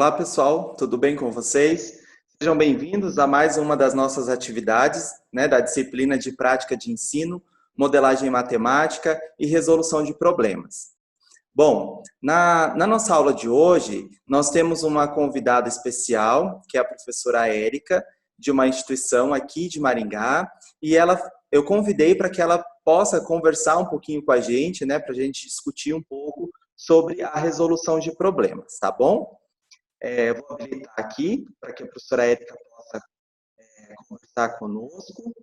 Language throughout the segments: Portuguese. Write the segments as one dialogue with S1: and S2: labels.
S1: Olá, pessoal, tudo bem com vocês? Sejam bem-vindos a mais uma das nossas atividades, da disciplina de prática de ensino, modelagem matemática e resolução de problemas. Bom, na nossa aula de hoje, nós temos uma convidada especial, que é a professora Érica, de uma instituição aqui de Maringá, e eu convidei para que ela possa conversar um pouquinho com a gente, para a gente discutir um pouco sobre a resolução de problemas, tá bom? Vou habilitar aqui para que a professora Érica possa conversar conosco.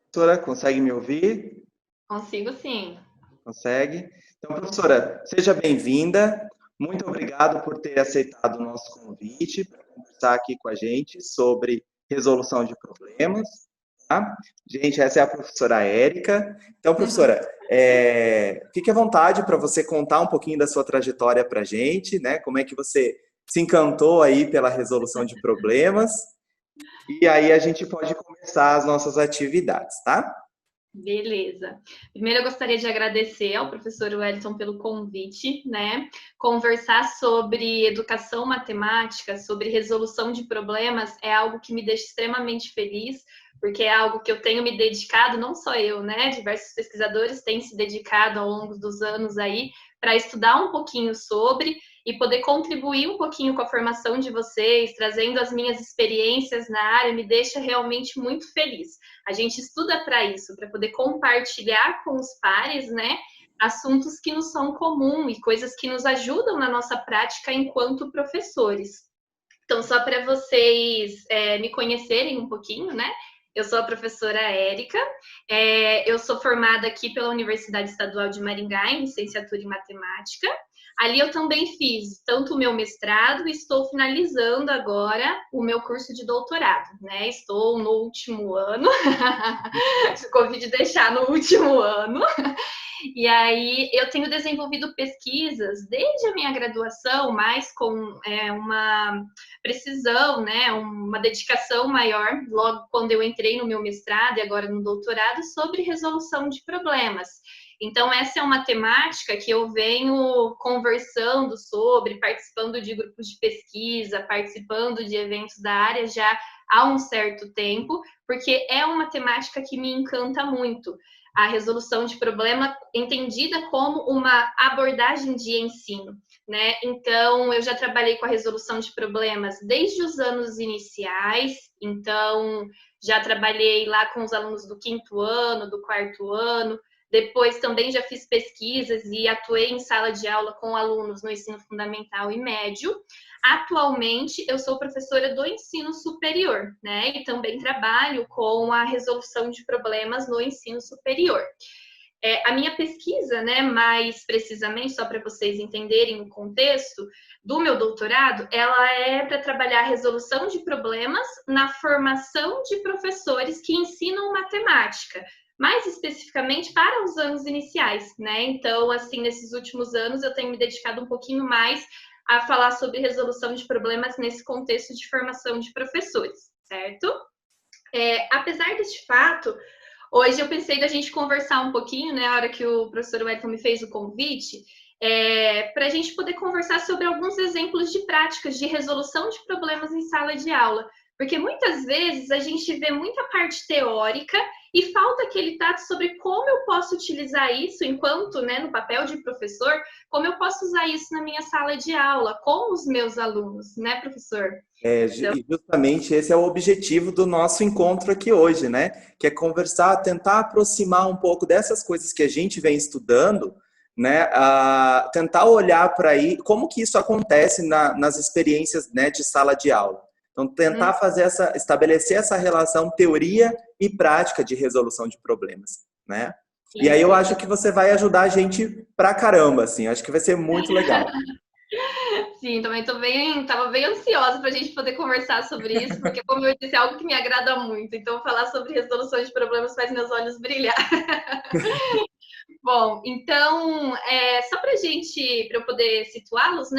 S1: Professora, consegue me ouvir?
S2: Consigo, sim.
S1: Consegue? Então, professora, seja bem-vinda. Muito obrigado por ter aceitado o nosso convite para conversar aqui com a gente sobre resolução de problemas. Tá? Gente, essa é a professora Érica. Então, professora, fique à vontade para você contar um pouquinho da sua trajetória para a gente, como é que você se encantou aí pela resolução de problemas. E aí a gente pode começar as nossas atividades, tá?
S2: Beleza. Primeiro, eu gostaria de agradecer ao professor Wellington pelo convite, Conversar sobre educação matemática, sobre resolução de problemas, é algo que me deixa extremamente feliz, porque é algo que eu tenho me dedicado, não só eu, Diversos pesquisadores têm se dedicado ao longo dos anos aí para estudar um pouquinho sobre e poder contribuir um pouquinho com a formação de vocês, trazendo as minhas experiências na área, me deixa realmente muito feliz. A gente estuda para isso, para poder compartilhar com os pares, assuntos que nos são comuns e coisas que nos ajudam na nossa prática enquanto professores. Então, só para vocês me conhecerem um pouquinho, Eu sou a professora Érica, eu sou formada aqui pela Universidade Estadual de Maringá em licenciatura em matemática. Ali eu também fiz tanto o meu mestrado e estou finalizando agora o meu curso de doutorado, Estou no último ano, convido deixar no último ano. E aí eu tenho desenvolvido pesquisas desde a minha graduação, mas com uma precisão, uma dedicação maior, logo quando eu entrei no meu mestrado e agora no doutorado, sobre resolução de problemas. Então, essa é uma temática que eu venho conversando sobre, participando de grupos de pesquisa, participando de eventos da área já há um certo tempo, porque é uma temática que me encanta muito. A resolução de problema entendida como uma abordagem de ensino, Então, eu já trabalhei com a resolução de problemas desde os anos iniciais, então já trabalhei lá com os alunos do 5º ano, do 4º ano, depois também já fiz pesquisas e atuei em sala de aula com alunos no ensino fundamental e médio. Atualmente, eu sou professora do ensino superior, E também trabalho com a resolução de problemas no ensino superior. A minha pesquisa, mais precisamente, só para vocês entenderem o contexto do meu doutorado, ela é para trabalhar a resolução de problemas na formação de professores que ensinam matemática, mais especificamente para os anos iniciais, Então, assim, nesses últimos anos, eu tenho me dedicado um pouquinho mais a falar sobre resolução de problemas nesse contexto de formação de professores, certo? Apesar deste fato, hoje eu pensei da gente conversar um pouquinho, a hora que o professor Wellington me fez o convite, para a gente poder conversar sobre alguns exemplos de práticas de resolução de problemas em sala de aula. Porque muitas vezes a gente vê muita parte teórica e falta aquele tato sobre como eu posso utilizar isso enquanto, no papel de professor, como eu posso usar isso na minha sala de aula, com os meus alunos, professor?
S1: Então, justamente esse é o objetivo do nosso encontro aqui hoje, Que é conversar, tentar aproximar um pouco dessas coisas que a gente vem estudando, a tentar olhar para aí como que isso acontece nas experiências, de sala de aula. Então, tentar estabelecer essa relação teoria e prática de resolução de problemas, E aí eu acho que você vai ajudar a gente pra caramba, assim. Acho que vai ser muito legal.
S2: Sim, também estava bem ansiosa para a gente poder conversar sobre isso, porque, como eu disse, é algo que me agrada muito. Então, falar sobre resolução de problemas faz meus olhos brilhar. Bom, então, só para eu poder situá-los,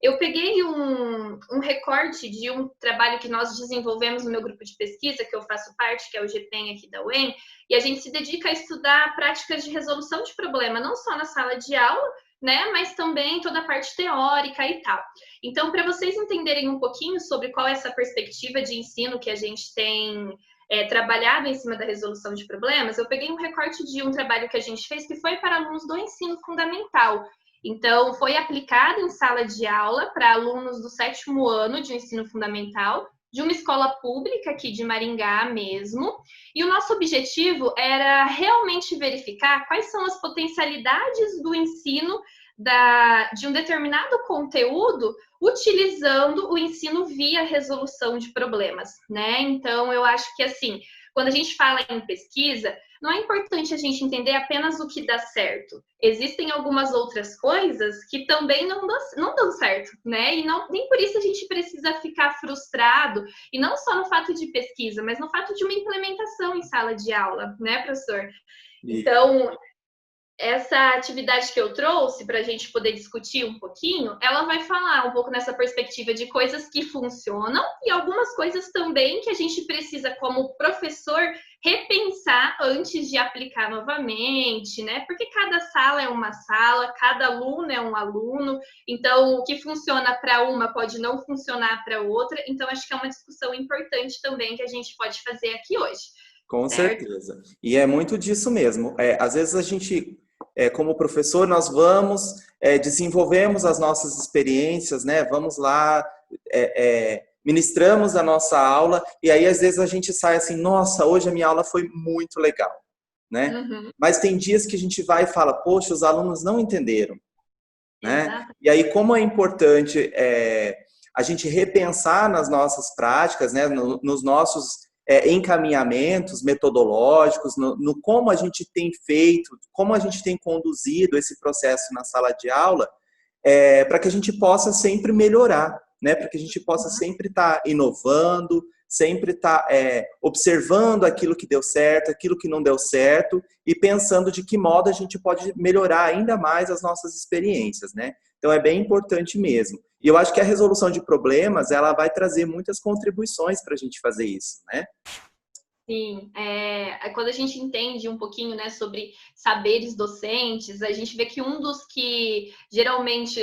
S2: Eu peguei um recorte de um trabalho que nós desenvolvemos no meu grupo de pesquisa, que eu faço parte, que é o GPEM aqui da UEM, e a gente se dedica a estudar práticas de resolução de problema, não só na sala de aula, né? Mas também toda a parte teórica e tal. Então, para vocês entenderem um pouquinho sobre qual é essa perspectiva de ensino que a gente tem trabalhado em cima da resolução de problemas, eu peguei um recorte de um trabalho que a gente fez que foi para alunos do ensino fundamental. Então, foi aplicado em sala de aula para alunos do 7º ano de ensino fundamental, de uma escola pública aqui de Maringá mesmo. E o nosso objetivo era realmente verificar quais são as potencialidades do ensino de um determinado conteúdo utilizando o ensino via resolução de problemas, né? Então, eu acho que, assim, quando a gente fala em pesquisa, não é importante a gente entender apenas o que dá certo. Existem algumas outras coisas que também não dão certo, né? E nem por isso a gente precisa ficar frustrado, e não só no fato de pesquisa, mas no fato de uma implementação em sala de aula, né, professor? Então, essa atividade que eu trouxe para a gente poder discutir um pouquinho, ela vai falar um pouco nessa perspectiva de coisas que funcionam e algumas coisas também que a gente precisa, como professor, repensar antes de aplicar novamente, né? Porque cada sala é uma sala, cada aluno é um aluno, então o que funciona para uma pode não funcionar para outra, então acho que é uma discussão importante também que a gente pode fazer aqui hoje.
S1: Com
S2: certo?
S1: certeza. E é muito disso mesmo. Às vezes a gente, como professor, nós vamos, desenvolvemos as nossas experiências, né? Vamos lá, ministramos a nossa aula, e aí às vezes a gente sai assim, nossa, hoje a minha aula foi muito legal, né?
S2: Uhum.
S1: Mas tem dias que a gente vai e fala, poxa, os alunos não entenderam, né?
S2: Exato.
S1: E aí como é importante a gente repensar nas nossas práticas, né? Nos nossos encaminhamentos metodológicos, no como a gente tem feito, como a gente tem conduzido esse processo na sala de aula, para que a gente possa sempre melhorar, né? Para que a gente possa sempre estar inovando, sempre estar observando aquilo que deu certo, aquilo que não deu certo, e pensando de que modo a gente pode melhorar ainda mais as nossas experiências, né? Então é bem importante mesmo. E eu acho que a resolução de problemas, ela vai trazer muitas contribuições para a gente fazer isso, né?
S2: Sim, quando a gente entende um pouquinho, né, sobre saberes docentes, a gente vê que um dos que geralmente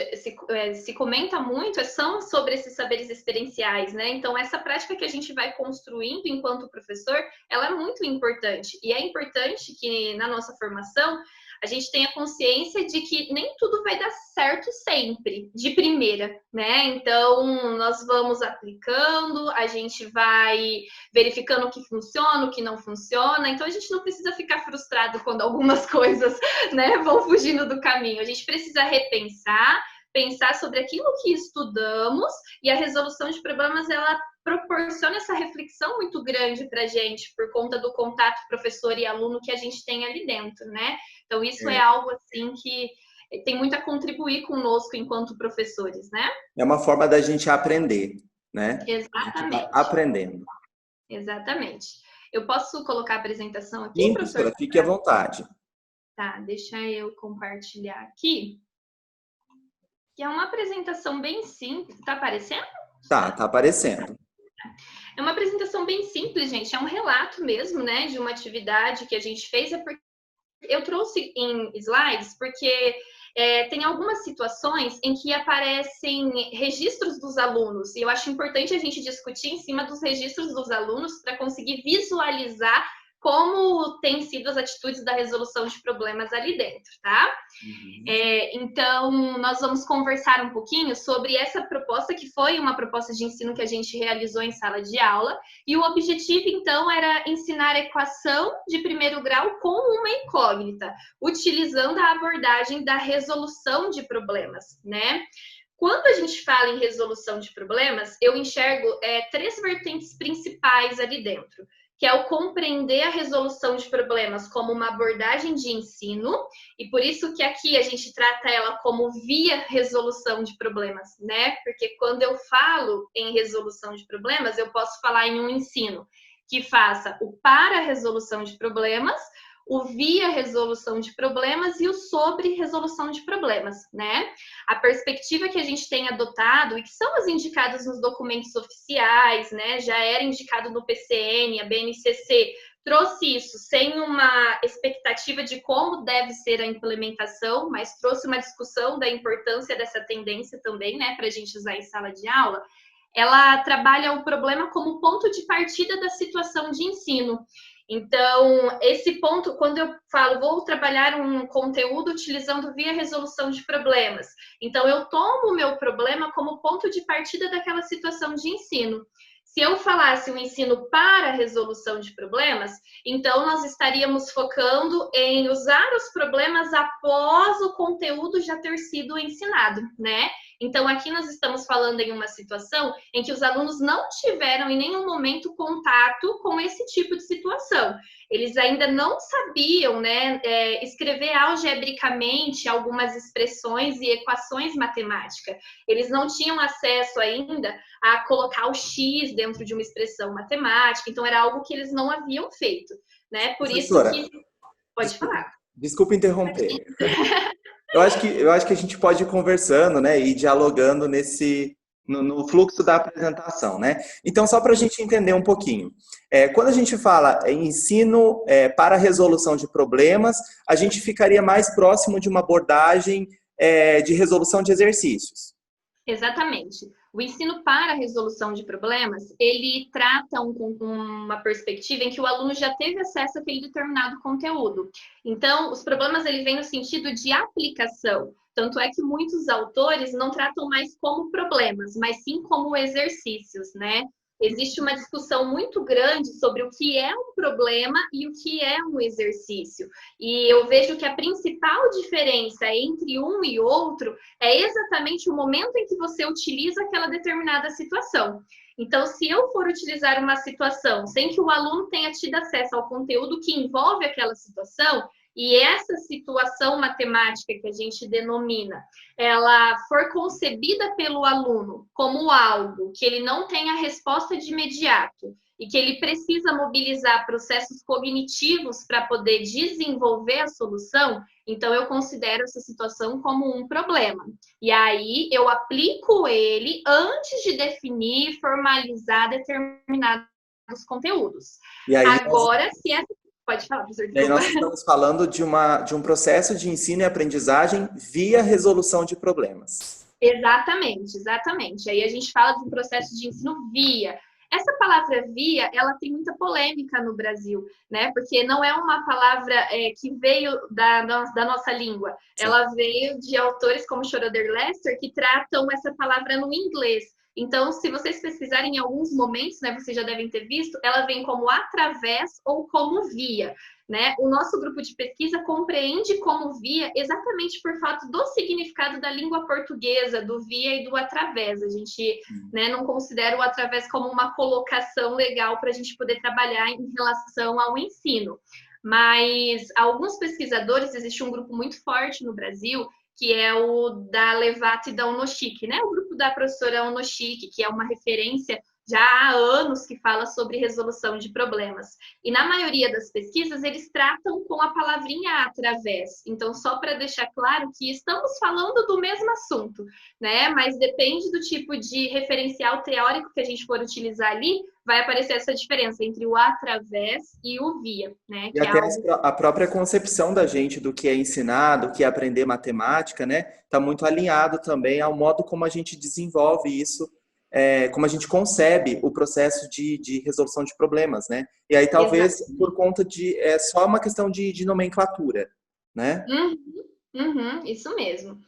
S2: se comenta muito são sobre esses saberes experienciais, né? Então, essa prática que a gente vai construindo enquanto professor, ela é muito importante. E é importante que na nossa formação a gente tenha consciência de que nem tudo vai dar certo sempre, de primeira, né? Então, nós vamos aplicando, a gente vai verificando o que funciona, o que não funciona. Então, a gente não precisa ficar frustrado quando algumas coisas, né, vão fugindo do caminho. A gente precisa repensar, pensar sobre aquilo que estudamos, e a resolução de problemas, ela proporciona essa reflexão muito grande para a gente, por conta do contato professor e aluno que a gente tem ali dentro, né? Então, isso é algo, assim, que tem muito a contribuir conosco enquanto professores, né?
S1: É uma forma da gente aprender, né? A gente vai
S2: Exatamente.
S1: aprendendo.
S2: Exatamente. Eu posso colocar a apresentação aqui,
S1: Sim,
S2: professor?
S1: professora, fique à vontade.
S2: Tá, deixa eu compartilhar aqui. Que é uma apresentação bem simples. Tá aparecendo?
S1: Tá aparecendo.
S2: É uma apresentação bem simples, gente. É um relato mesmo, né, de uma atividade que a gente fez. Eu trouxe em slides porque tem algumas situações em que aparecem registros dos alunos, e eu acho importante a gente discutir em cima dos registros dos alunos para conseguir visualizar como têm sido as atitudes da resolução de problemas ali dentro, tá? Então, nós vamos conversar um pouquinho sobre essa proposta, que foi uma proposta de ensino que a gente realizou em sala de aula, e o objetivo, então, era ensinar equação de primeiro grau com uma incógnita, utilizando a abordagem da resolução de problemas, né? Quando a gente fala em resolução de problemas, eu enxergo 3 vertentes principais ali dentro, que é o compreender a resolução de problemas como uma abordagem de ensino, e por isso que aqui a gente trata ela como via resolução de problemas, né? Porque quando eu falo em resolução de problemas, eu posso falar em um ensino que faça o para resolução de problemas, o via resolução de problemas e o sobre resolução de problemas, né? A perspectiva que a gente tem adotado e que são as indicadas nos documentos oficiais, né? Já era indicado no PCN, a BNCC trouxe isso sem uma expectativa de como deve ser a implementação, mas trouxe uma discussão da importância dessa tendência também, né, para a gente usar em sala de aula. Ela trabalha o problema como ponto de partida da situação de ensino. Então, esse ponto, quando eu falo, vou trabalhar um conteúdo utilizando via resolução de problemas, então eu tomo o meu problema como ponto de partida daquela situação de ensino. Se eu falasse um ensino para resolução de problemas, então nós estaríamos focando em usar os problemas após o conteúdo já ter sido ensinado, né? Então, aqui nós estamos falando em uma situação em que os alunos não tiveram em nenhum momento contato com esse tipo de situação. Eles ainda não sabiam, né, escrever algebricamente algumas expressões e equações matemáticas. Eles não tinham acesso ainda a colocar o x dentro de uma expressão matemática, então era algo que eles não haviam feito, né? Por isso que... Pode falar.
S1: Desculpa interromper. Eu acho que a gente pode ir conversando, né, e dialogando no fluxo da apresentação, né? Então, só para a gente entender um pouquinho. Quando a gente fala em ensino para resolução de problemas, a gente ficaria mais próximo de uma abordagem de resolução de exercícios.
S2: Exatamente. O ensino para a resolução de problemas, ele trata uma perspectiva em que o aluno já teve acesso àquele determinado conteúdo. Então, os problemas ele vem no sentido de aplicação. Tanto é que muitos autores não tratam mais como problemas, mas sim como exercícios, né? Existe uma discussão muito grande sobre o que é um problema e o que é um exercício. E eu vejo que a principal diferença entre um e outro é exatamente o momento em que você utiliza aquela determinada situação. Então, se eu for utilizar uma situação sem que o aluno tenha tido acesso ao conteúdo que envolve aquela situação, e essa situação matemática que a gente denomina, ela for concebida pelo aluno como algo que ele não tem a resposta de imediato e que ele precisa mobilizar processos cognitivos para poder desenvolver a solução, então eu considero essa situação como um problema. E aí eu aplico ele antes de definir, formalizar determinados conteúdos.
S1: E aí,
S2: agora, se essa... Pode falar, professor.
S1: E aí nós estamos falando de um processo de ensino e aprendizagem via resolução de problemas.
S2: Exatamente, exatamente. Aí a gente fala de um processo de ensino via. Essa palavra via, ela tem muita polêmica no Brasil, né? Porque não é uma palavra que veio da nossa língua. Sim. Ela veio de autores como Schroeder Lester, que tratam essa palavra no inglês. Então, se vocês pesquisarem em alguns momentos, né, vocês já devem ter visto, ela vem como através ou como via, né? O nosso grupo de pesquisa compreende como via exatamente por fato do significado da língua portuguesa, do via e do através. A gente, né, não considera o através como uma colocação legal para a gente poder trabalhar em relação ao ensino. Mas alguns pesquisadores, existe um grupo muito forte no Brasil, que é o da Levato e da Onoshiki, né? O grupo da professora Onoshiki, que é uma referência já há anos que fala sobre resolução de problemas. E na maioria das pesquisas, eles tratam com a palavrinha através. Então, só para deixar claro que estamos falando do mesmo assunto, né? Mas depende do tipo de referencial teórico que a gente for utilizar ali, vai aparecer essa diferença entre o através e o via, né?
S1: E até a própria concepção da gente do que é ensinar, do que é aprender matemática, né? Está muito alinhado também ao modo como a gente desenvolve isso, como a gente concebe o processo de resolução de problemas, né? E aí talvez por conta de só uma questão de nomenclatura, né?
S2: Isso mesmo.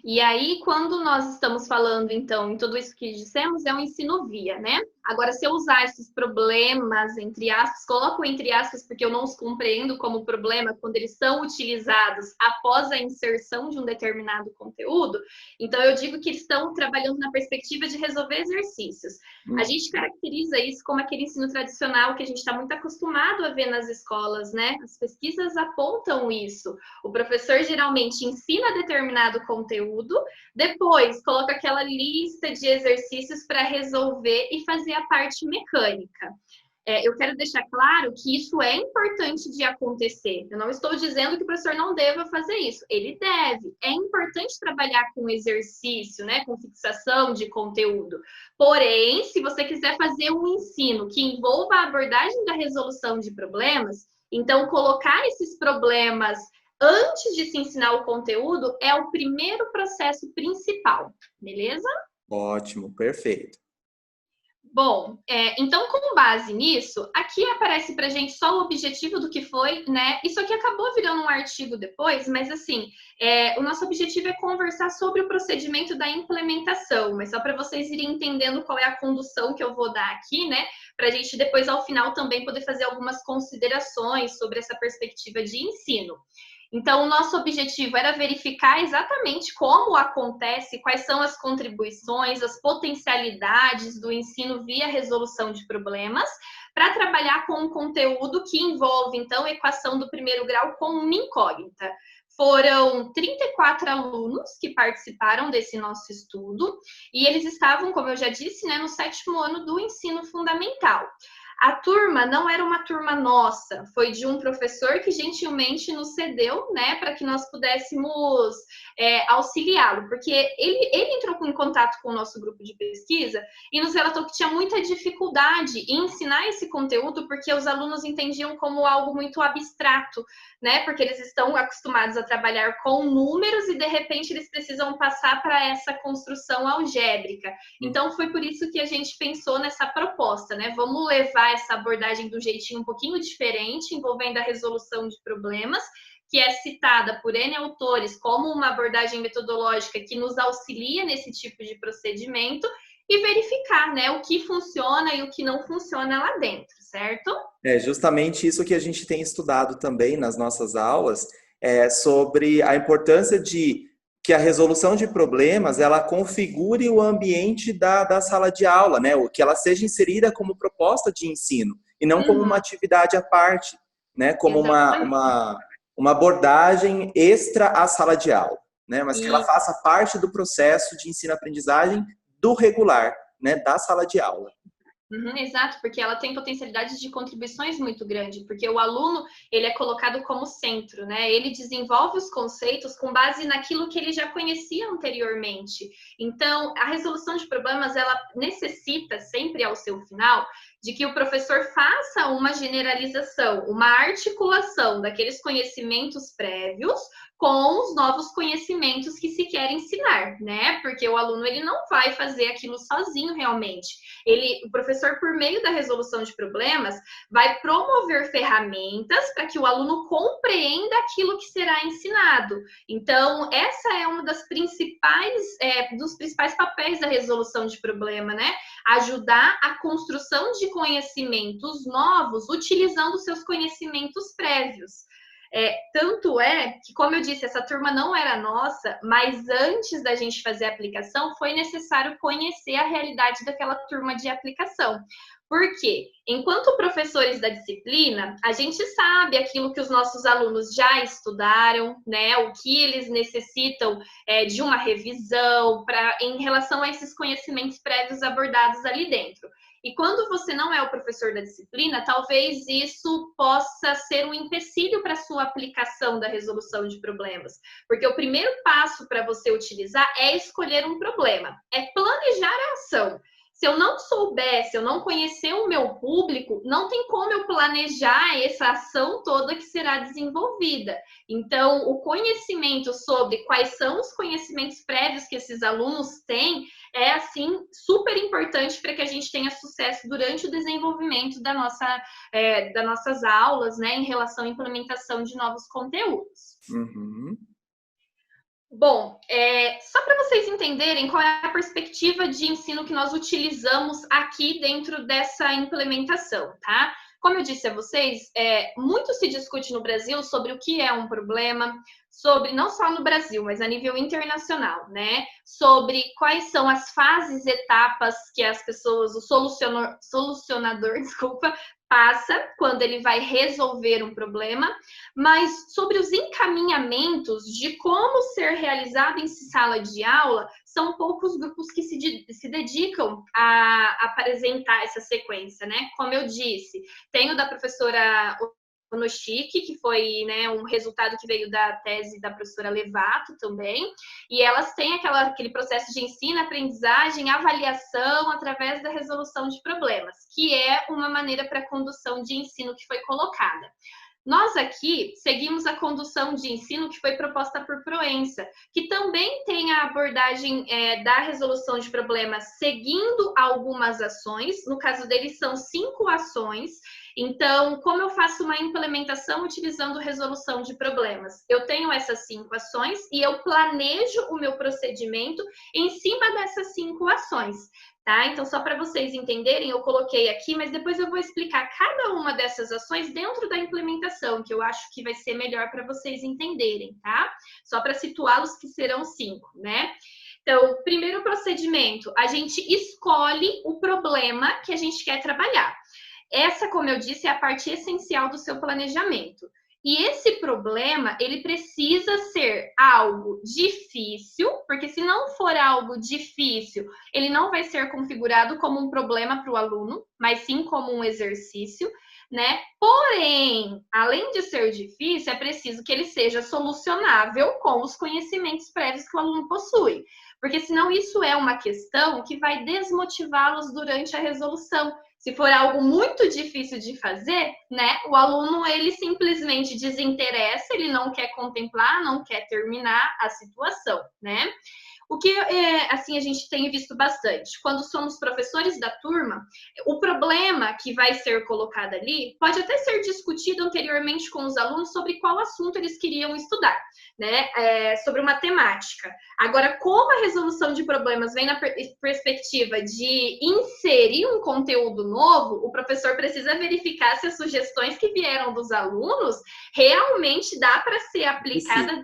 S2: E aí, quando nós estamos falando, então, em tudo isso que dissemos, é um ensino via, né? Agora, se eu usar esses problemas, entre aspas, coloco entre aspas, porque eu não os compreendo como problema quando eles são utilizados após a inserção de um determinado conteúdo, então eu digo que estão trabalhando na perspectiva de resolver exercícios. A gente caracteriza isso como aquele ensino tradicional que a gente está muito acostumado a ver nas escolas, né? As pesquisas apontam isso. O professor geralmente ensina determinado conteúdo, depois coloca aquela lista de exercícios para resolver e fazer a parte mecânica. Eu quero deixar claro que isso é importante de acontecer. Eu não estou dizendo que o professor não deva fazer isso. Ele deve. É importante trabalhar com exercício, né, com fixação de conteúdo. Porém, se você quiser fazer um ensino que envolva a abordagem da resolução de problemas, então colocar esses problemas antes de se ensinar o conteúdo é o primeiro processo principal, beleza?
S1: Ótimo, perfeito.
S2: Bom, então com base nisso, aqui aparece para a gente só o objetivo do que foi, né? Isso aqui acabou virando um artigo depois, mas assim, o nosso objetivo é conversar sobre o procedimento da implementação, mas só para vocês irem entendendo qual é a condução que eu vou dar aqui, né? Para a gente depois, ao final, também poder fazer algumas considerações sobre essa perspectiva de ensino. Então, o nosso objetivo era verificar exatamente como acontece, quais são as contribuições, as potencialidades do ensino via resolução de problemas, para trabalhar com um conteúdo que envolve, então, equação do primeiro grau com uma incógnita. Foram 34 alunos que participaram desse nosso estudo, e eles estavam, como eu já disse, né, no 7º ano do ensino fundamental. A turma não era uma turma nossa, foi de um professor que gentilmente nos cedeu, né, para que nós pudéssemos auxiliá-lo, porque ele entrou em contato com o nosso grupo de pesquisa e nos relatou que tinha muita dificuldade em ensinar esse conteúdo, porque os alunos entendiam como algo muito abstrato, né, porque eles estão acostumados a trabalhar com números e, de repente, eles precisam passar para essa construção algébrica. Então, foi por isso que a gente pensou nessa proposta, né, vamos levar essa abordagem de um jeitinho um pouquinho diferente, envolvendo a resolução de problemas, que é citada por N autores como uma abordagem metodológica que nos auxilia nesse tipo de procedimento, e verificar, né, o que funciona e o que não funciona lá dentro, certo?
S1: É justamente isso que a gente tem estudado também nas nossas aulas, sobre a importância de que a resolução de problemas ela configure o ambiente da sala de aula, né? Que ela seja inserida como proposta de ensino e não como uma atividade à parte, né? Como uma abordagem extra à sala de aula, né? Mas que ela faça parte do processo de ensino-aprendizagem do regular, né? Da sala de aula.
S2: Exato, porque ela tem potencialidade de contribuições muito grande, porque o aluno, ele é colocado como centro, né? Ele desenvolve os conceitos com base naquilo que ele já conhecia anteriormente. Então, a resolução de problemas, ela necessita sempre ao seu final de que o professor faça uma generalização, uma articulação daqueles conhecimentos prévios com os novos conhecimentos que se quer ensinar, né? Porque o aluno, ele não vai fazer aquilo sozinho realmente. O professor, por meio da resolução de problemas, vai promover ferramentas para que o aluno compreenda aquilo que será ensinado. Então, essa é uma dos principais papéis da resolução de problema, né? Ajudar a construção de conhecimentos novos, utilizando seus conhecimentos prévios. Tanto é que, como eu disse, essa turma não era nossa, mas antes da gente fazer a aplicação, foi necessário conhecer a realidade daquela turma de aplicação. Por quê? Enquanto professores da disciplina, a gente sabe aquilo que os nossos alunos já estudaram, né? O que eles necessitam de uma revisão em relação a esses conhecimentos prévios abordados ali dentro. E quando você não é o professor da disciplina, talvez isso possa ser um empecilho para a sua aplicação da resolução de problemas. Porque o primeiro passo para você utilizar é escolher um problema, é planejar a ação. Se eu não souber, se eu não conhecer o meu público, não tem como eu planejar essa ação toda que será desenvolvida. Então, o conhecimento sobre quais são os conhecimentos prévios que esses alunos têm é, assim, super importante para que a gente tenha sucesso durante o desenvolvimento das nossas aulas, né, em relação à implementação de novos conteúdos. Bom, só para vocês entenderem qual é a perspectiva de ensino que nós utilizamos aqui dentro dessa implementação, tá? Como eu disse a vocês, muito se discute no Brasil sobre o que é um problema, sobre, não só no Brasil, mas a nível internacional, né? Sobre quais são as fases, etapas que as pessoas, o solucionador, desculpa, passa quando ele vai resolver um problema, mas sobre os encaminhamentos de como ser realizado em sala de aula, são poucos grupos que se dedicam a apresentar essa sequência, né? Como eu disse, tenho da professora Onoshiki, que foi, né, um resultado que veio da tese da professora Levato também, e elas têm aquele processo de ensino, aprendizagem, avaliação através da resolução de problemas, que é uma maneira para a condução de ensino que foi colocada. Nós aqui seguimos a condução de ensino que foi proposta por Proença, que também tem a abordagem da resolução de problemas seguindo algumas ações. No caso deles, são 5 ações. Então, como eu faço uma implementação utilizando resolução de problemas? Eu tenho essas 5 ações e eu planejo o meu procedimento em cima dessas 5 ações. Tá? Então, só para vocês entenderem, eu coloquei aqui, mas depois eu vou explicar cada uma dessas ações dentro da implementação, que eu acho que vai ser melhor para vocês entenderem, tá? Só para situá-los que serão 5, né? Então, primeiro procedimento, a gente escolhe o problema que a gente quer trabalhar. Essa, como eu disse, é a parte essencial do seu planejamento. E esse problema, ele precisa ser algo difícil, porque se não for algo difícil, ele não vai ser configurado como um problema para o aluno, mas sim como um exercício, né? Porém, além de ser difícil, é preciso que ele seja solucionável com os conhecimentos prévios que o aluno possui, porque senão isso é uma questão que vai desmotivá-los durante a resolução. Se for algo muito difícil de fazer, né, o aluno, ele simplesmente desinteressa, ele não quer contemplar, não quer terminar a situação, né? O que, assim, a gente tem visto bastante. Quando somos professores da turma, o problema que vai ser colocado ali pode até ser discutido anteriormente com os alunos sobre qual assunto eles queriam estudar, né? Sobre uma temática. Agora, como a resolução de problemas vem na perspectiva de inserir um conteúdo novo, o professor precisa verificar se as sugestões que vieram dos alunos realmente dá para ser aplicada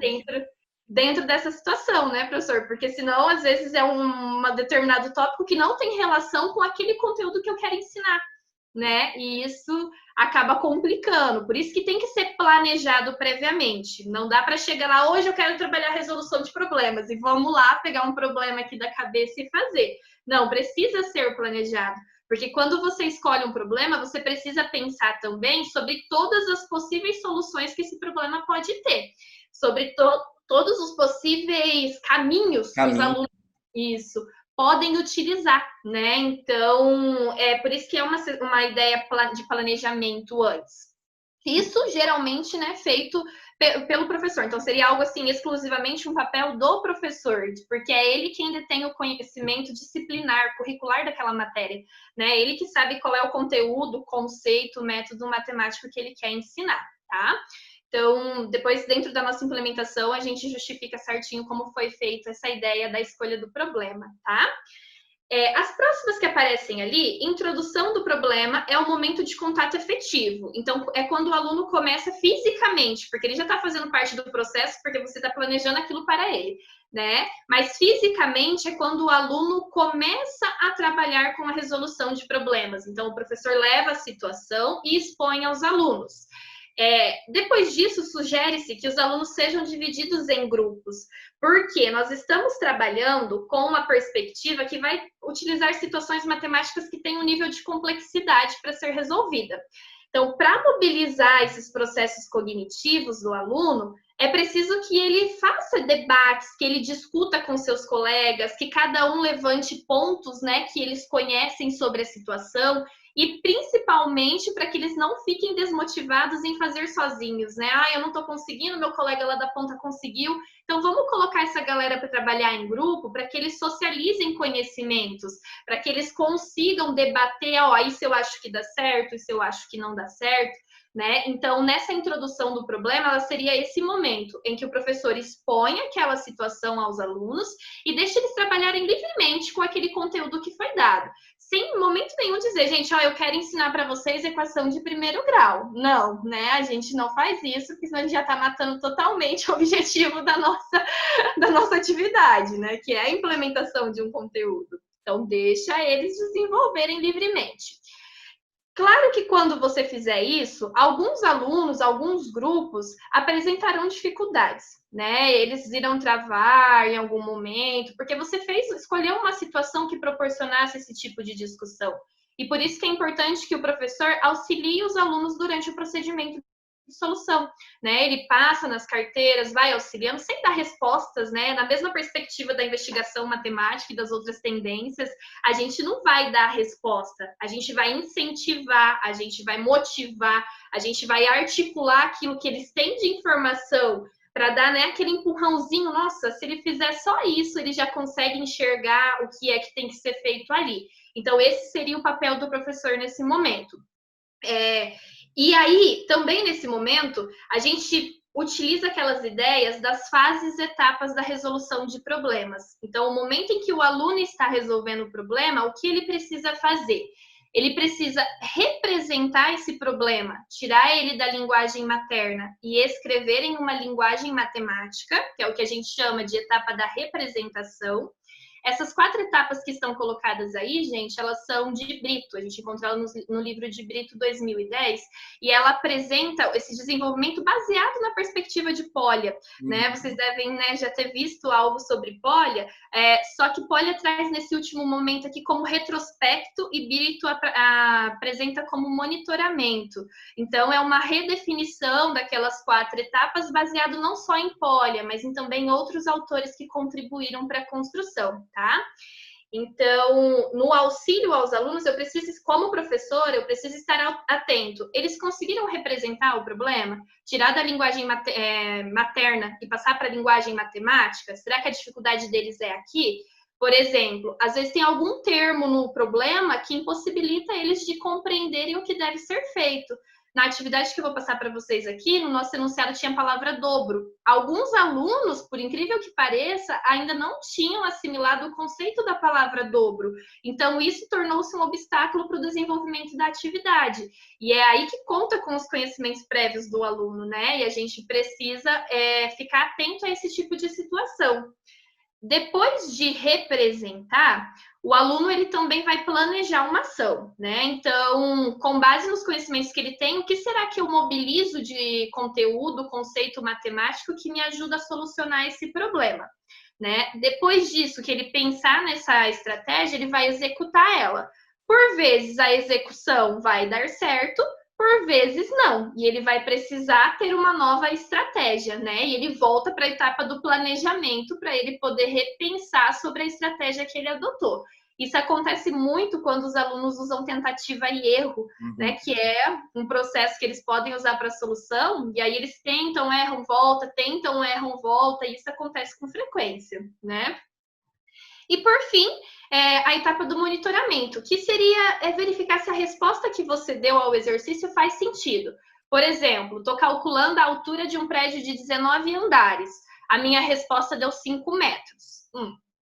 S2: dentro dessa situação, né, professor? Porque senão, às vezes, é um determinado tópico que não tem relação com aquele conteúdo que eu quero ensinar, né? E isso acaba complicando. Por isso que tem que ser planejado previamente. Não dá para chegar lá, hoje eu quero trabalhar resolução de problemas e vamos lá pegar um problema aqui da cabeça e fazer. Não, precisa ser planejado. Porque quando você escolhe um problema, você precisa pensar também sobre todas as possíveis soluções que esse problema pode ter. Sobre todos os possíveis caminhos que os alunos podem utilizar, né? Então, é por isso que é uma ideia de planejamento antes. Isso geralmente, né, feito pelo professor. Então, seria algo assim, exclusivamente um papel do professor, porque é ele quem detém o conhecimento disciplinar, curricular daquela matéria, né? Ele que sabe qual é o conteúdo, conceito, método matemático que ele quer ensinar, tá? Então, depois, dentro da nossa implementação, a gente justifica certinho como foi feita essa ideia da escolha do problema, tá? As próximas que aparecem ali, introdução do problema é o momento de contato efetivo. Então, é quando o aluno começa fisicamente, porque ele já está fazendo parte do processo, porque você está planejando aquilo para ele, né? Mas fisicamente é quando o aluno começa a trabalhar com a resolução de problemas. Então, o professor leva a situação e expõe aos alunos. Depois disso, sugere-se que os alunos sejam divididos em grupos, porque nós estamos trabalhando com uma perspectiva que vai utilizar situações matemáticas que têm um nível de complexidade para ser resolvida. Então, para mobilizar esses processos cognitivos do aluno, é preciso que ele faça debates, que ele discuta com seus colegas, que cada um levante pontos, né, que eles conhecem sobre a situação, e principalmente para que eles não fiquem desmotivados em fazer sozinhos, né? Eu não estou conseguindo, meu colega lá da ponta conseguiu. Então, vamos colocar essa galera para trabalhar em grupo, para que eles socializem conhecimentos, para que eles consigam debater, isso eu acho que dá certo, isso eu acho que não dá certo, né? Então, nessa introdução do problema, ela seria esse momento em que o professor expõe aquela situação aos alunos e deixa eles trabalharem livremente com aquele conteúdo que foi dado. sem momento nenhum dizer, gente, ó, eu quero ensinar para vocês equação de primeiro grau. Não, né? A gente não faz isso, porque senão a gente já está matando totalmente o objetivo da nossa atividade, né? Que é a implementação de um conteúdo. Então, deixa eles desenvolverem livremente. Claro que quando você fizer isso, alguns alunos, alguns grupos apresentarão dificuldades, né? Eles irão travar em algum momento, porque você escolheu uma situação que proporcionasse esse tipo de discussão. E por isso que é importante que o professor auxilie os alunos durante o procedimento de solução, né? Ele passa nas carteiras, vai auxiliando, sem dar respostas, né? Na mesma perspectiva da investigação matemática e das outras tendências, a gente não vai dar resposta, a gente vai incentivar, a gente vai motivar, a gente vai articular aquilo que eles têm de informação para dar, né, aquele empurrãozinho. Nossa, se ele fizer só isso, ele já consegue enxergar o que é que tem que ser feito ali. Então, esse seria o papel do professor nesse momento. E aí, também nesse momento, a gente utiliza aquelas ideias das fases e etapas da resolução de problemas. Então, o momento em que o aluno está resolvendo o problema, o que ele precisa fazer? Ele precisa representar esse problema, tirar ele da linguagem materna e escrever em uma linguagem matemática, que é o que a gente chama de etapa da representação. Essas 4 etapas que estão colocadas aí, gente, elas são de Brito. A gente encontra ela no livro de Brito 2010, e ela apresenta esse desenvolvimento baseado na perspectiva de Polya, né? Vocês devem, né, já ter visto algo sobre Polya, só que Polya traz nesse último momento aqui como retrospecto e Brito apresenta como monitoramento. Então, é uma redefinição daquelas 4 etapas baseado não só em Polya, mas em também outros autores que contribuíram para a construção. Tá? Então, no auxílio aos alunos, eu preciso, como professora, eu preciso estar atento. Eles conseguiram representar o problema? Tirar da linguagem materna e passar para a linguagem matemática? Será que a dificuldade deles é aqui? Por exemplo, às vezes tem algum termo no problema que impossibilita eles de compreenderem o que deve ser feito. Na atividade que eu vou passar para vocês aqui, no nosso enunciado tinha a palavra dobro. Alguns alunos, por incrível que pareça, ainda não tinham assimilado o conceito da palavra dobro. Então, isso tornou-se um obstáculo para o desenvolvimento da atividade. E é aí que conta com os conhecimentos prévios do aluno, né? E a gente precisa ficar atento a esse tipo de situação. Depois de representar, o aluno ele também vai planejar uma ação, né? Então, com base nos conhecimentos que ele tem, o que será que eu mobilizo de conteúdo, conceito matemático que me ajuda a solucionar esse problema, né? Depois disso, que ele pensar nessa estratégia, ele vai executar ela. Por vezes, a execução vai dar certo, por vezes não, e ele vai precisar ter uma nova estratégia, né? E ele volta para a etapa do planejamento para ele poder repensar sobre a estratégia que ele adotou. Isso acontece muito quando os alunos usam tentativa e erro, né? Que é um processo que eles podem usar para solução, e aí eles tentam, erram, volta, e isso acontece com frequência, né? E, por fim, a etapa do monitoramento, que seria verificar se a resposta que você deu ao exercício faz sentido. Por exemplo, estou calculando a altura de um prédio de 19 andares. A minha resposta deu 5 metros.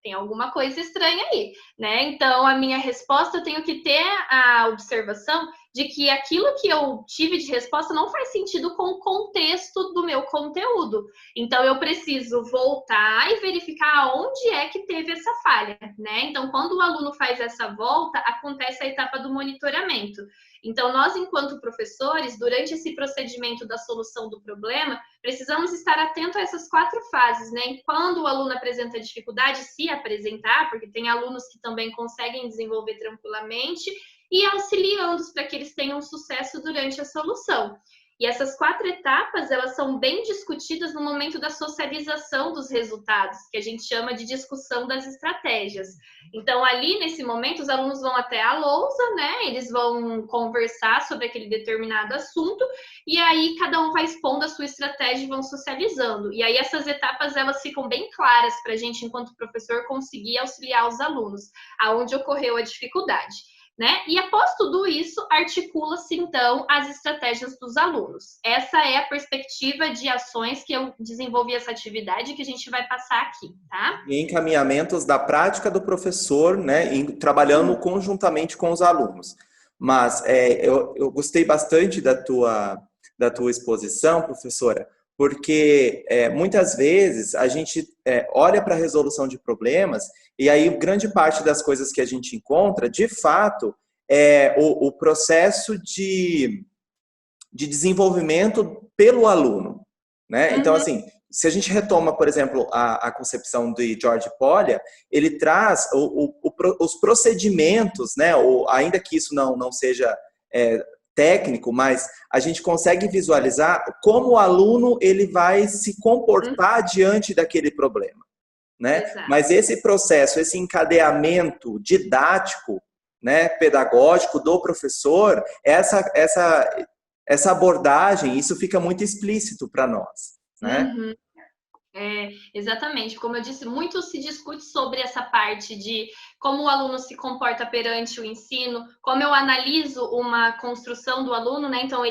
S2: Tem alguma coisa estranha aí, né? Então, a minha resposta, eu tenho que ter a observação de que aquilo que eu tive de resposta não faz sentido com o contexto do meu conteúdo. Então, eu preciso voltar e verificar onde é que teve essa falha, né? Então, quando o aluno faz essa volta, acontece a etapa do monitoramento. Então, nós, enquanto professores, durante esse procedimento da solução do problema, precisamos estar atentos a essas 4 fases, né? Quando o aluno apresenta dificuldade, se apresentar, porque tem alunos que também conseguem desenvolver tranquilamente, e auxiliando-os para que eles tenham sucesso durante a solução. E essas 4 etapas, elas são bem discutidas no momento da socialização dos resultados, que a gente chama de discussão das estratégias. Então, ali, nesse momento, os alunos vão até a lousa, né? Eles vão conversar sobre aquele determinado assunto, e aí cada um vai expondo a sua estratégia e vão socializando. E aí, essas etapas, elas ficam bem claras para a gente, enquanto professor, conseguir auxiliar os alunos, aonde ocorreu a dificuldade. né? E após tudo isso, articula-se então as estratégias dos alunos. Essa é a perspectiva de ações que eu desenvolvi essa atividade que a gente vai passar aqui, tá?
S1: E encaminhamentos da prática do professor, né, trabalhando conjuntamente com os alunos. Mas eu gostei bastante da tua exposição, professora, porque muitas vezes a gente olha para a resolução de problemas e aí grande parte das coisas que a gente encontra, de fato, é o processo de desenvolvimento pelo aluno, né? Então, assim, se a gente retoma, por exemplo, a concepção de George Polya, ele traz os procedimentos, né? Ainda que isso não seja técnico, mas a gente consegue visualizar como o aluno ele vai se comportar diante daquele problema, né?
S2: Exato.
S1: Mas esse processo, esse encadeamento didático, né, pedagógico do professor, essa abordagem, isso fica muito explícito para nós, né?
S2: Exatamente, como eu disse, muito se discute sobre essa parte de como o aluno se comporta perante o ensino, como eu analiso uma construção do aluno, né? Então,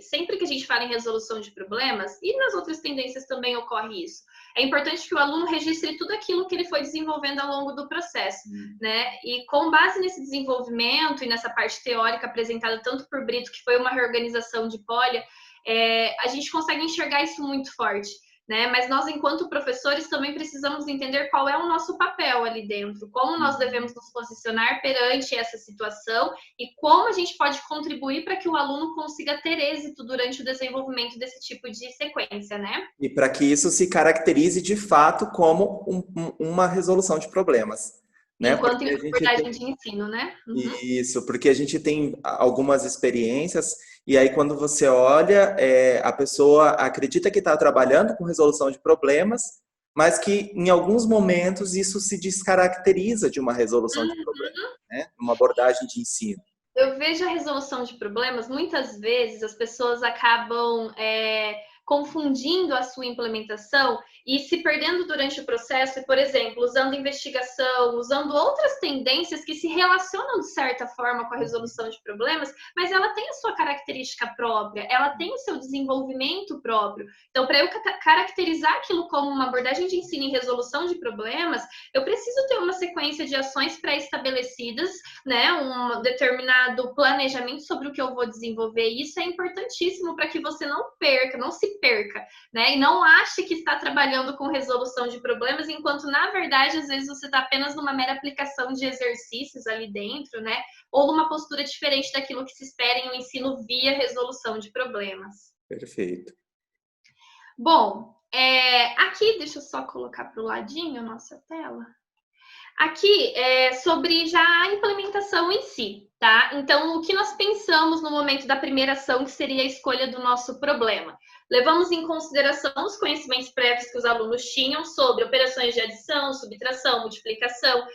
S2: sempre que a gente fala em resolução de problemas, e nas outras tendências também ocorre isso, é importante que o aluno registre tudo aquilo que ele foi desenvolvendo ao longo do processo, né? E com base nesse desenvolvimento e nessa parte teórica apresentada tanto por Brito, que foi uma reorganização de Polya, a gente consegue enxergar isso muito forte. Né? Mas nós, enquanto professores, também precisamos entender qual é o nosso papel ali dentro, como nós devemos nos posicionar perante essa situação e como a gente pode contribuir para que o aluno consiga ter êxito durante o desenvolvimento desse tipo de sequência, né?
S1: E para que isso se caracterize de fato como uma resolução de problemas. Né?
S2: Enquanto abordagem de ensino, né?
S1: Isso, porque a gente tem algumas experiências e aí quando você olha, a pessoa acredita que está trabalhando com resolução de problemas, mas que em alguns momentos isso se descaracteriza de uma resolução de problemas, né? Uma abordagem de ensino.
S2: Eu vejo a resolução de problemas, muitas vezes as pessoas acabam confundindo a sua implementação e se perdendo durante o processo, por exemplo, usando investigação, usando outras tendências que se relacionam de certa forma com a resolução de problemas, mas ela tem a sua característica própria, ela tem o seu desenvolvimento próprio. Então, para eu caracterizar aquilo como uma abordagem de ensino em resolução de problemas, eu preciso ter uma sequência de ações pré-estabelecidas, né, um determinado planejamento sobre o que eu vou desenvolver. E isso é importantíssimo para que você não se perca, né? E não ache que está trabalhando com resolução de problemas, enquanto, na verdade, às vezes você está apenas numa mera aplicação de exercícios ali dentro, né? Ou numa postura diferente daquilo que se espera em um ensino via resolução de problemas.
S1: Perfeito.
S2: Bom, aqui, deixa eu só colocar para o ladinho a nossa tela. Aqui é sobre já a implementação em si, tá? Então, o que nós pensamos no momento da primeira ação, que seria a escolha do nosso problema? Levamos em consideração os conhecimentos prévios que os alunos tinham sobre operações de adição, subtração, multiplicação,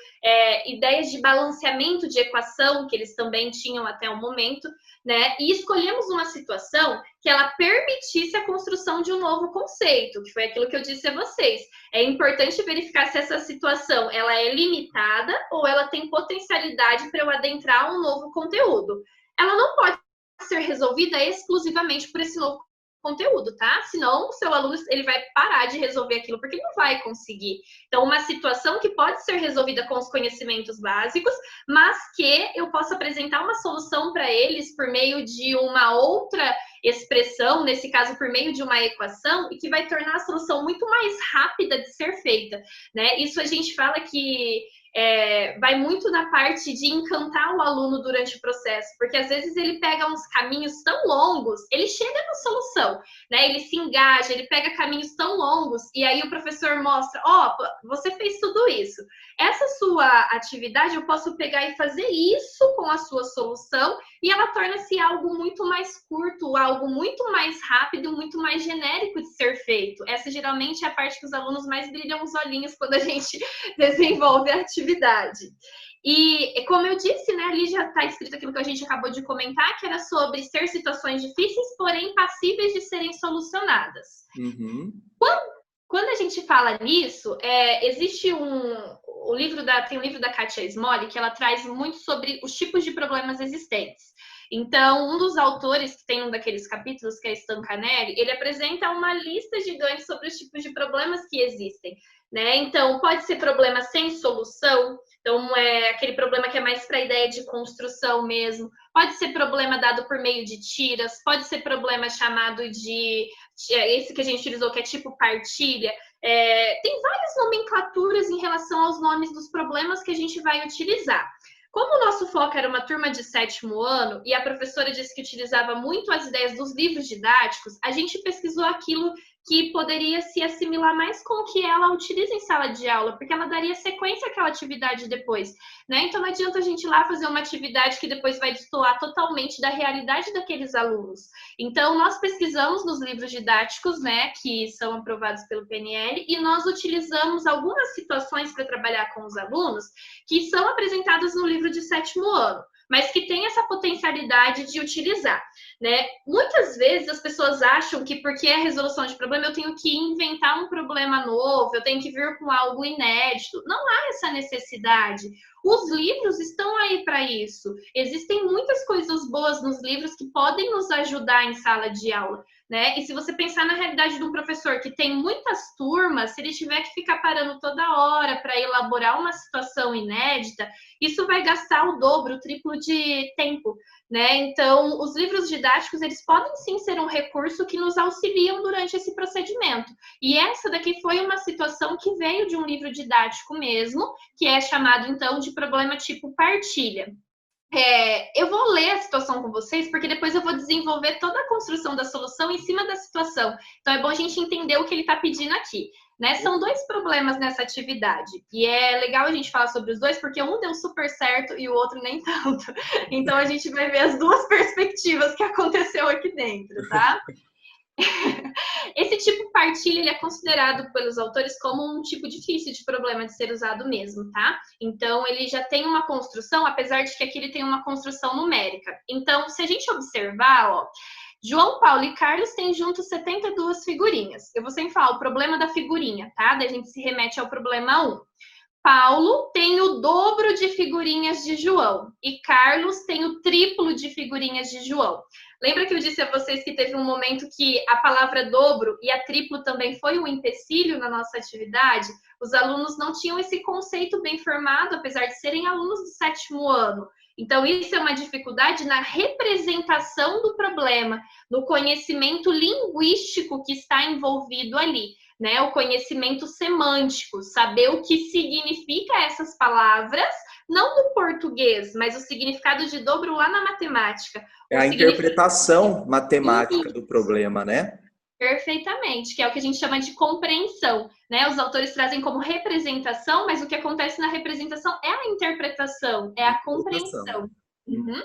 S2: ideias de balanceamento de equação, que eles também tinham até o momento, né? E escolhemos uma situação que ela permitisse a construção de um novo conceito, que foi aquilo que eu disse a vocês. É importante verificar se essa situação ela é limitada ou ela tem potencialidade para eu adentrar um novo conteúdo. Ela não pode ser resolvida exclusivamente por esse novo conteúdo, tá? Senão o seu aluno ele vai parar de resolver aquilo porque ele não vai conseguir. Então, uma situação que pode ser resolvida com os conhecimentos básicos, mas que eu possa apresentar uma solução para eles por meio de uma outra expressão, nesse caso por meio de uma equação, e que vai tornar a solução muito mais rápida de ser feita, né? Isso a gente fala que vai muito na parte de encantar o aluno durante o processo, porque às vezes ele pega uns caminhos tão longos, ele chega na solução, né? Ele se engaja, ele pega caminhos tão longos, e aí o professor mostra, você fez tudo isso. Essa sua atividade eu posso pegar e fazer isso com a sua solução, e ela torna-se algo muito mais curto, algo muito mais rápido, muito mais genérico de ser feito. Essa geralmente é a parte que os alunos mais brilham os olhinhos quando a gente desenvolve a atividade. E como eu disse, né, ali já está escrito aquilo que a gente acabou de comentar, que era sobre ser situações difíceis, porém passíveis de serem solucionadas. Quando a gente fala nisso, existe tem um livro da Katia Smolly que ela traz muito sobre os tipos de problemas existentes. Então, um dos autores, que tem um daqueles capítulos, que é Stan Canelli, ele apresenta uma lista gigante sobre os tipos de problemas que existem, né? Então, pode ser problema sem solução, então é aquele problema que é mais para a ideia de construção mesmo, pode ser problema dado por meio de tiras, pode ser problema chamado de, esse que a gente utilizou, que é tipo partilha. Tem várias nomenclaturas em relação aos nomes dos problemas que a gente vai utilizar. Como o nosso foco era uma turma de 7º ano e a professora disse que utilizava muito as ideias dos livros didáticos, a gente pesquisou aquilo que poderia se assimilar mais com o que ela utiliza em sala de aula, porque ela daria sequência àquela atividade depois, né? Então não adianta a gente ir lá fazer uma atividade que depois vai destoar totalmente da realidade daqueles alunos. Então nós pesquisamos nos livros didáticos, né, que são aprovados pelo PNL, e nós utilizamos algumas situações para trabalhar com os alunos que são apresentadas no livro de 7º ano, mas que tem essa potencialidade de utilizar, né? Muitas vezes as pessoas acham que porque é resolução de problema eu tenho que inventar um problema novo, eu tenho que vir com algo inédito. Não há essa necessidade. Os livros estão aí para isso. Existem muitas coisas boas nos livros que podem nos ajudar em sala de aula, né? E se você pensar na realidade de um professor que tem muitas turmas, se ele tiver que ficar parando toda hora para elaborar uma situação inédita, isso vai gastar o dobro, o triplo de tempo, né? Então, os livros didáticos, eles podem sim ser um recurso que nos auxiliam durante esse procedimento. E essa daqui foi uma situação que veio de um livro didático mesmo, que é chamado, então, de problema tipo partilha. Eu vou ler a situação com vocês, porque depois eu vou desenvolver toda a construção da solução em cima da situação. Então, é bom a gente entender o que ele está pedindo aqui, né? São 2 problemas nessa atividade. E é legal a gente falar sobre os 2, porque um deu super certo e o outro nem tanto. Então, a gente vai ver as 2 perspectivas que aconteceu aqui dentro, tá? Esse tipo partilha, ele é considerado pelos autores como um tipo difícil de problema de ser usado mesmo, tá? Então, ele já tem uma construção, apesar de que aqui ele tem uma construção numérica. Então, se a gente observar, ó, João, Paulo e Carlos têm juntos 72 figurinhas. Eu vou sempre falar o problema da figurinha, tá? Daí a gente se remete ao problema 1. Paulo tem o dobro de figurinhas de João e Carlos tem o triplo de figurinhas de João. Lembra que eu disse a vocês que teve um momento que a palavra dobro e a triplo também foi um empecilho na nossa atividade? Os alunos não tinham esse conceito bem formado, apesar de serem alunos do 7º ano. Então, isso é uma dificuldade na representação do problema, no conhecimento linguístico que está envolvido ali, né? O conhecimento semântico, saber o que significa essas palavras, não no português, mas o significado de dobro lá na matemática.
S1: É a interpretação matemática do problema, né?
S2: Perfeitamente, que é o que a gente chama de compreensão, né? Os autores trazem como representação, mas o que acontece na representação é a interpretação, é a compreensão. Uhum.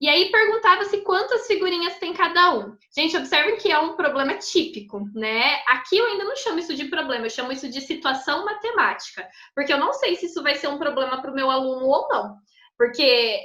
S2: E aí perguntava-se quantas figurinhas tem cada um. Gente, observem que é um problema típico, né? Aqui eu ainda não chamo isso de problema, eu chamo isso de situação matemática, porque eu não sei se isso vai ser um problema para o meu aluno ou não. Porque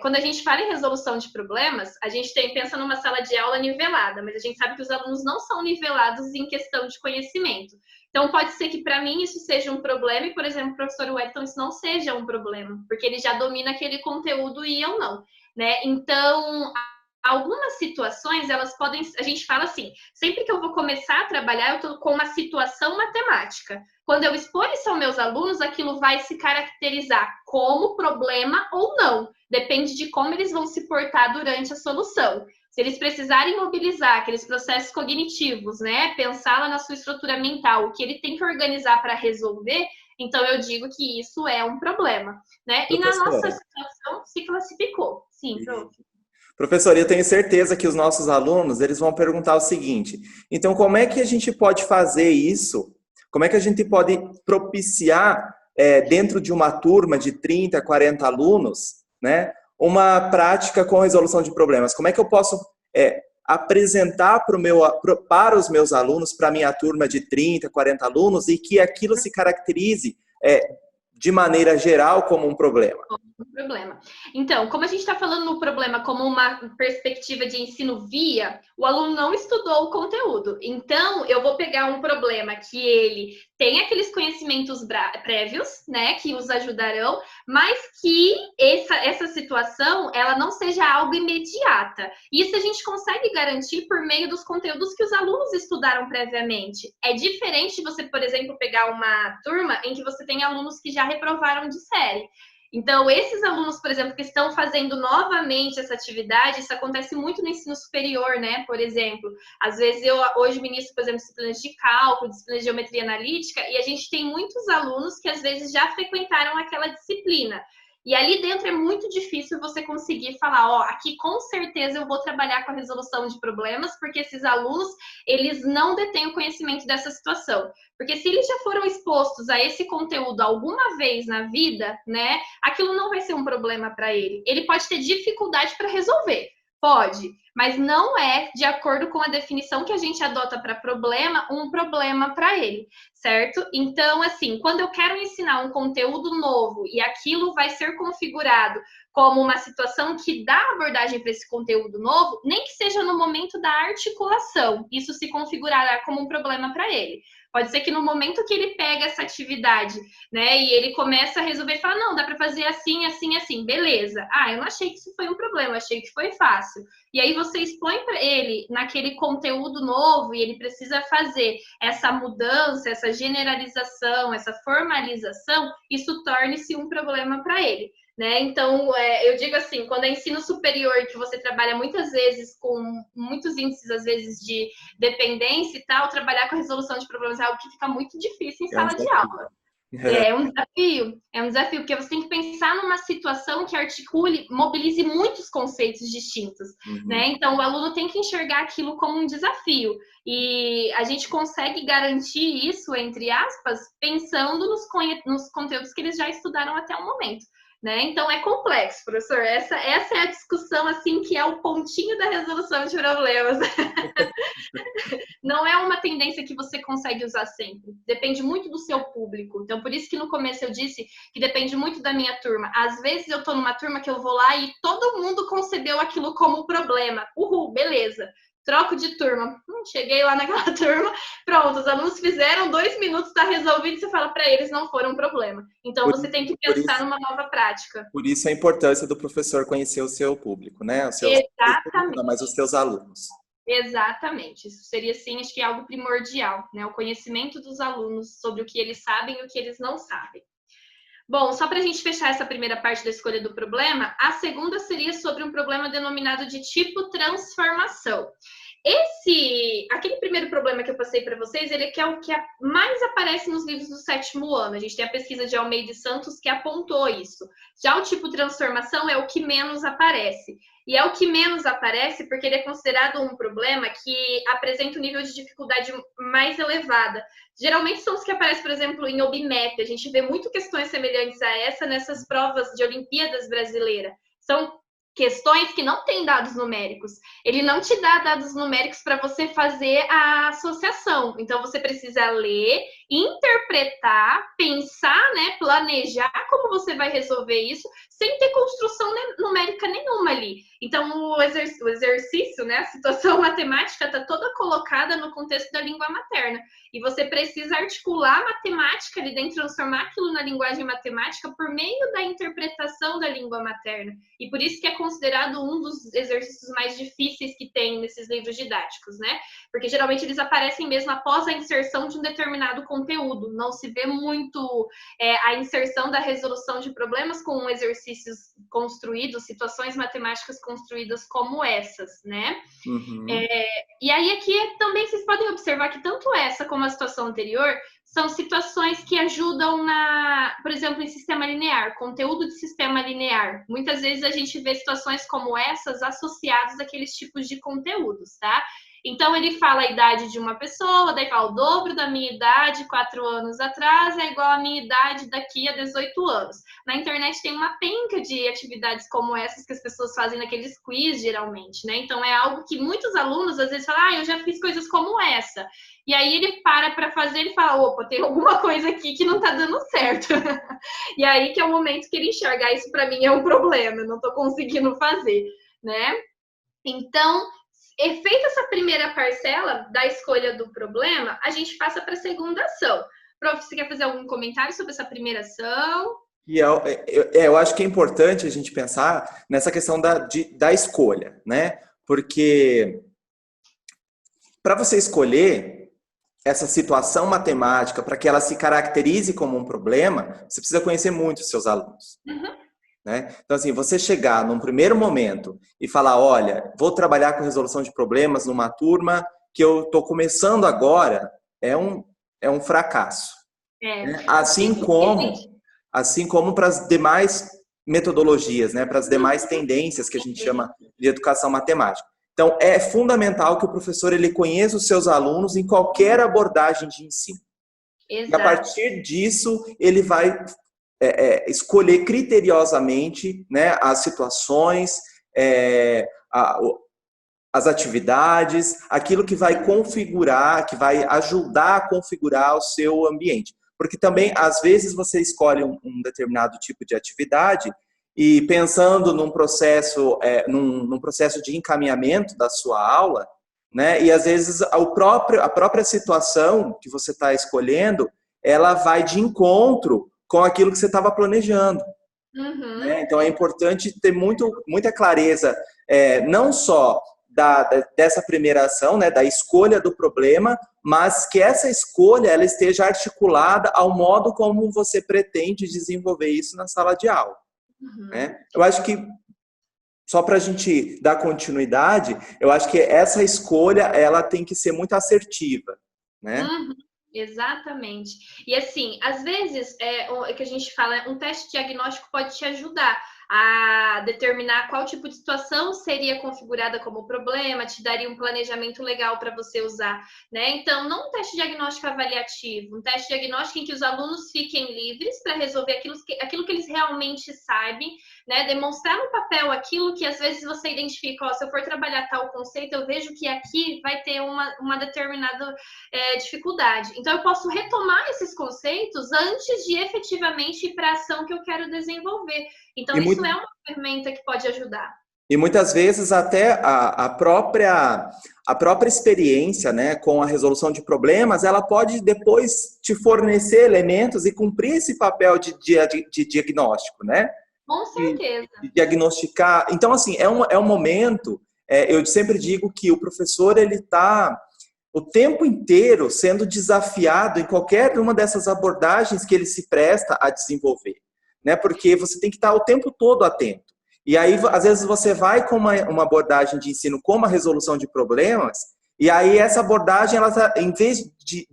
S2: quando a gente fala em resolução de problemas, a gente pensa numa sala de aula nivelada, mas a gente sabe que os alunos não são nivelados em questão de conhecimento. Então, pode ser que para mim isso seja um problema e, por exemplo, o professor Wellington, isso não seja um problema, porque ele já domina aquele conteúdo e eu não, né? Então, algumas situações, elas podem... A gente fala assim, sempre que eu vou começar a trabalhar, eu estou com uma situação matemática. Quando eu expor isso aos meus alunos, aquilo vai se caracterizar como problema ou não. Depende de como eles vão se portar durante a solução. Se eles precisarem mobilizar aqueles processos cognitivos, né? Pensar lá na sua estrutura mental, o que ele tem que organizar para resolver, então eu digo que isso é um problema, né? E na nossa situação se classificou. Sim, prof.
S1: Professor, eu tenho certeza que os nossos alunos, eles vão perguntar o seguinte, então como é que a gente pode fazer isso? Como é que a gente pode propiciar, dentro de uma turma de 30, 40 alunos, né, uma prática com resolução de problemas? Como é que eu posso apresentar para os meus alunos, para a minha turma de 30, 40 alunos, e que aquilo se caracterize de maneira geral, como um problema?
S2: Um problema. Então, como a gente está falando no problema como uma perspectiva de ensino via, o aluno não estudou o conteúdo. Então, eu vou pegar um problema que ele tem aqueles conhecimentos prévios, né, que os ajudarão, mas que essa situação, ela não seja algo imediata. Isso a gente consegue garantir por meio dos conteúdos que os alunos estudaram previamente. É diferente de você, por exemplo, pegar uma turma em que você tem alunos que já reprovaram de série. Então, esses alunos, por exemplo, que estão fazendo novamente essa atividade, isso acontece muito no ensino superior, né? Por exemplo, às vezes eu hoje ministro, por exemplo, disciplinas de cálculo, disciplinas de geometria analítica, e a gente tem muitos alunos que às vezes já frequentaram aquela disciplina. E ali dentro é muito difícil você conseguir falar, ó, aqui com certeza eu vou trabalhar com a resolução de problemas, porque esses alunos, eles não detêm o conhecimento dessa situação. Porque se eles já foram expostos a esse conteúdo alguma vez na vida, né, aquilo não vai ser um problema para ele. Ele pode ter dificuldade para resolver, pode, mas não é de acordo com a definição que a gente adota para problema, um problema para ele, certo? Então, assim, quando eu quero ensinar um conteúdo novo e aquilo vai ser configurado como uma situação que dá abordagem para esse conteúdo novo, nem que seja no momento da articulação, isso se configurará como um problema para ele. Pode ser que no momento que ele pega essa atividade, né, e ele começa a resolver, fala, não, dá para fazer assim, assim, assim, beleza. Ah, eu não achei que isso foi um problema, achei que foi fácil. E aí você expõe para ele naquele conteúdo novo e ele precisa fazer essa mudança, essa generalização, essa formalização, isso torne-se um problema para ele. Né? Então, eu digo assim, quando é ensino superior, que você trabalha muitas vezes com muitos índices, às vezes, de dependência e tal, trabalhar com resolução de problemas é algo que fica muito difícil em sala de aula. É um desafio, porque você tem que pensar numa situação que articule, mobilize muitos conceitos distintos, né? Então, o aluno tem que enxergar aquilo como um desafio. E a gente consegue garantir isso, entre aspas, pensando nos conteúdos que eles já estudaram até o momento. Né? Então, é complexo, professor. Essa é a discussão, assim, que é o pontinho da resolução de problemas. Não é uma tendência que você consegue usar sempre. Depende muito do seu público. Então, por isso que no começo eu disse que depende muito da minha turma. Às vezes eu estou numa turma que eu vou lá e todo mundo concebeu aquilo como problema. Uhul, beleza. Troco de turma. Cheguei lá naquela turma, pronto, os alunos fizeram 2 minutos, está resolvido, você fala para eles, não foram um problema. Então, você tem que pensar numa nova prática.
S1: Por isso a importância do professor conhecer o seu público, né?
S2: Exatamente.
S1: Não, mas os seus alunos.
S2: Exatamente. Isso seria, sim, acho que algo primordial, né? O conhecimento dos alunos sobre o que eles sabem e o que eles não sabem. Bom, só para a gente fechar essa primeira parte da escolha do problema, a segunda seria sobre um problema denominado de tipo transformação. Aquele primeiro problema que eu passei para vocês, ele é o que mais aparece nos livros do 7º ano. A gente tem a pesquisa de Almeida e Santos que apontou isso. Já o tipo transformação é o que menos aparece. E é o que menos aparece porque ele é considerado um problema que apresenta um nível de dificuldade mais elevada. Geralmente são os que aparecem, por exemplo, em OBMEP. A gente vê muito questões semelhantes a essa nessas provas de Olimpíadas brasileiras. São questões que não têm dados numéricos. Ele não te dá dados numéricos para você fazer a associação. Então, você precisa ler, interpretar, pensar, né, planejar como você vai resolver isso, sem ter construção numérica nenhuma ali. Então, o exercício, né, a situação matemática está toda colocada no contexto da língua materna. E você precisa articular a matemática ali dentro, transformar aquilo na linguagem matemática por meio da interpretação da língua materna. E por isso que é considerado um dos exercícios mais difíceis que tem nesses livros didáticos, né? Porque geralmente eles aparecem mesmo após a inserção de um determinado conteúdo. Não se vê muito a inserção da resolução de problemas com exercícios construídos, situações matemáticas construídas como essas, né?
S1: Uhum.
S2: E aí aqui também vocês podem observar que tanto essa como a situação anterior são situações que ajudam por exemplo, em sistema linear, conteúdo de sistema linear. Muitas vezes a gente vê situações como essas associadas àqueles tipos de conteúdos, tá? Então, ele fala a idade de uma pessoa, daí fala o dobro da minha idade 4 anos atrás é igual à minha idade daqui a 18 anos. Na internet tem uma penca de atividades como essas que as pessoas fazem naqueles quiz, geralmente, né? Então, é algo que muitos alunos, às vezes, falam, eu já fiz coisas como essa. E aí, ele para fazer, ele fala, opa, tem alguma coisa aqui que não tá dando certo. E aí que é o momento que ele enxerga, isso para mim é um problema, eu não tô conseguindo fazer, né? Então, feita essa primeira parcela da escolha do problema, a gente passa para a segunda ação. Prof, você quer fazer algum comentário sobre essa primeira ação?
S1: E eu acho que é importante a gente pensar nessa questão da escolha, né? Porque para você escolher essa situação matemática, para que ela se caracterize como um problema, você precisa conhecer muito os seus alunos.
S2: Uhum.
S1: Né? Então, assim, você chegar num primeiro momento e falar, olha, vou trabalhar com resolução de problemas numa turma que eu estou começando agora, é um fracasso. Né? Assim como para as demais metodologias, né? Para as demais tendências que a gente chama de educação matemática. Então, é fundamental que o professor ele conheça os seus alunos em qualquer abordagem de ensino.
S2: Exato.
S1: E a partir disso, ele vai escolher criteriosamente, né, as situações, as atividades, aquilo que vai configurar, que vai ajudar a configurar o seu ambiente. Porque também, às vezes, você escolhe um determinado tipo de atividade e pensando num processo de encaminhamento da sua aula, né, e às vezes a própria situação que você está escolhendo, ela vai de encontro com aquilo que você estava planejando.
S2: Uhum.
S1: Né? Então, é importante ter muita clareza, não só dessa primeira ação, né, da escolha do problema, mas que essa escolha ela esteja articulada ao modo como você pretende desenvolver isso na sala de aula.
S2: Uhum.
S1: Né? Eu acho que, só para a gente dar continuidade, eu acho que essa escolha ela tem que ser muito assertiva. Né?
S2: Uhum. Exatamente. E assim, às vezes, o que a gente fala, um teste diagnóstico pode te ajudar a determinar qual tipo de situação seria configurada como problema, te daria um planejamento legal para você usar, né? Então, não um teste diagnóstico avaliativo, um teste diagnóstico em que os alunos fiquem livres para resolver aquilo que eles realmente sabem, né? Demonstrar no papel aquilo que às vezes você identifica, se eu for trabalhar tal conceito, eu vejo que aqui vai ter uma determinada dificuldade. Então, eu posso retomar esses conceitos antes de efetivamente ir para a ação que eu quero desenvolver. Então, isso é uma ferramenta que pode ajudar.
S1: E muitas vezes até a própria experiência, né, com a resolução de problemas, ela pode depois te fornecer elementos e cumprir esse papel de diagnóstico, né?
S2: Com certeza.
S1: De diagnosticar. Então, assim, é um momento, eu sempre digo que o professor, ele está o tempo inteiro sendo desafiado em qualquer uma dessas abordagens que ele se presta a desenvolver. Né? Porque você tem que estar o tempo todo atento. E aí, às vezes, você vai com uma abordagem de ensino como a resolução de problemas, e aí essa abordagem, ela tá, em vez de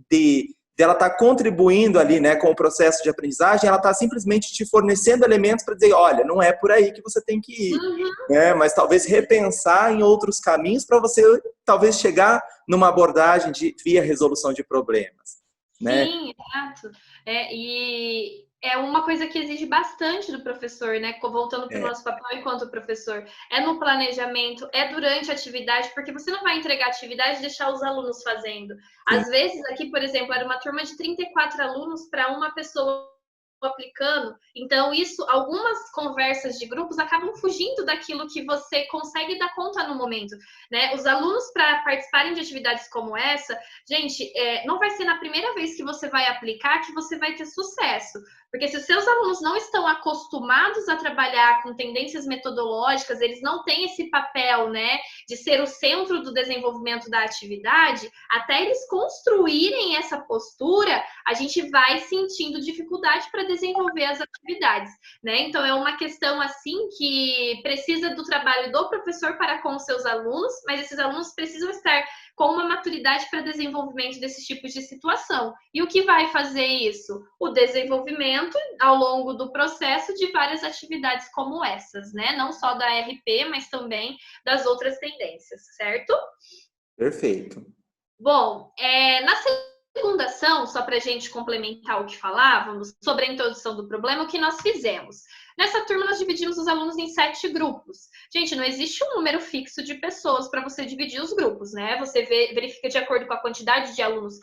S1: ela estar contribuindo ali, né, com o processo de aprendizagem, ela está simplesmente te fornecendo elementos para dizer, olha, não é por aí que você tem que ir.
S2: Uhum.
S1: Né? Mas talvez repensar em outros caminhos para você talvez chegar numa abordagem via resolução de problemas. Né?
S2: Sim, exato. E é uma coisa que exige bastante do professor, né? Voltando para o nosso papel enquanto professor. É no planejamento, é durante a atividade, porque você não vai entregar a atividade e deixar os alunos fazendo. Às vezes, aqui, por exemplo, era uma turma de 34 alunos para uma pessoa aplicando. Então, algumas conversas de grupos acabam fugindo daquilo que você consegue dar conta no momento, né? Os alunos, para participarem de atividades como essa, gente, não vai ser na primeira vez que você vai aplicar que você vai ter sucesso. Porque se os seus alunos não estão acostumados a trabalhar com tendências metodológicas, eles não têm esse papel, né, de ser o centro do desenvolvimento da atividade, até eles construírem essa postura, a gente vai sentindo dificuldade para desenvolver as atividades, né? Então, é uma questão, assim, que precisa do trabalho do professor para com os seus alunos, mas esses alunos precisam estar com uma maturidade para desenvolvimento desses tipos de situação. E o que vai fazer isso? O desenvolvimento, ao longo do processo, de várias atividades como essas, né? Não só da RP, mas também das outras tendências, certo?
S1: Perfeito.
S2: Bom, na segunda ação, só para a gente complementar o que falávamos, sobre a introdução do problema, o que nós fizemos? Nessa turma, nós dividimos os alunos em 7 grupos. Gente, não existe um número fixo de pessoas para você dividir os grupos, né? Você verifica de acordo com a quantidade de alunos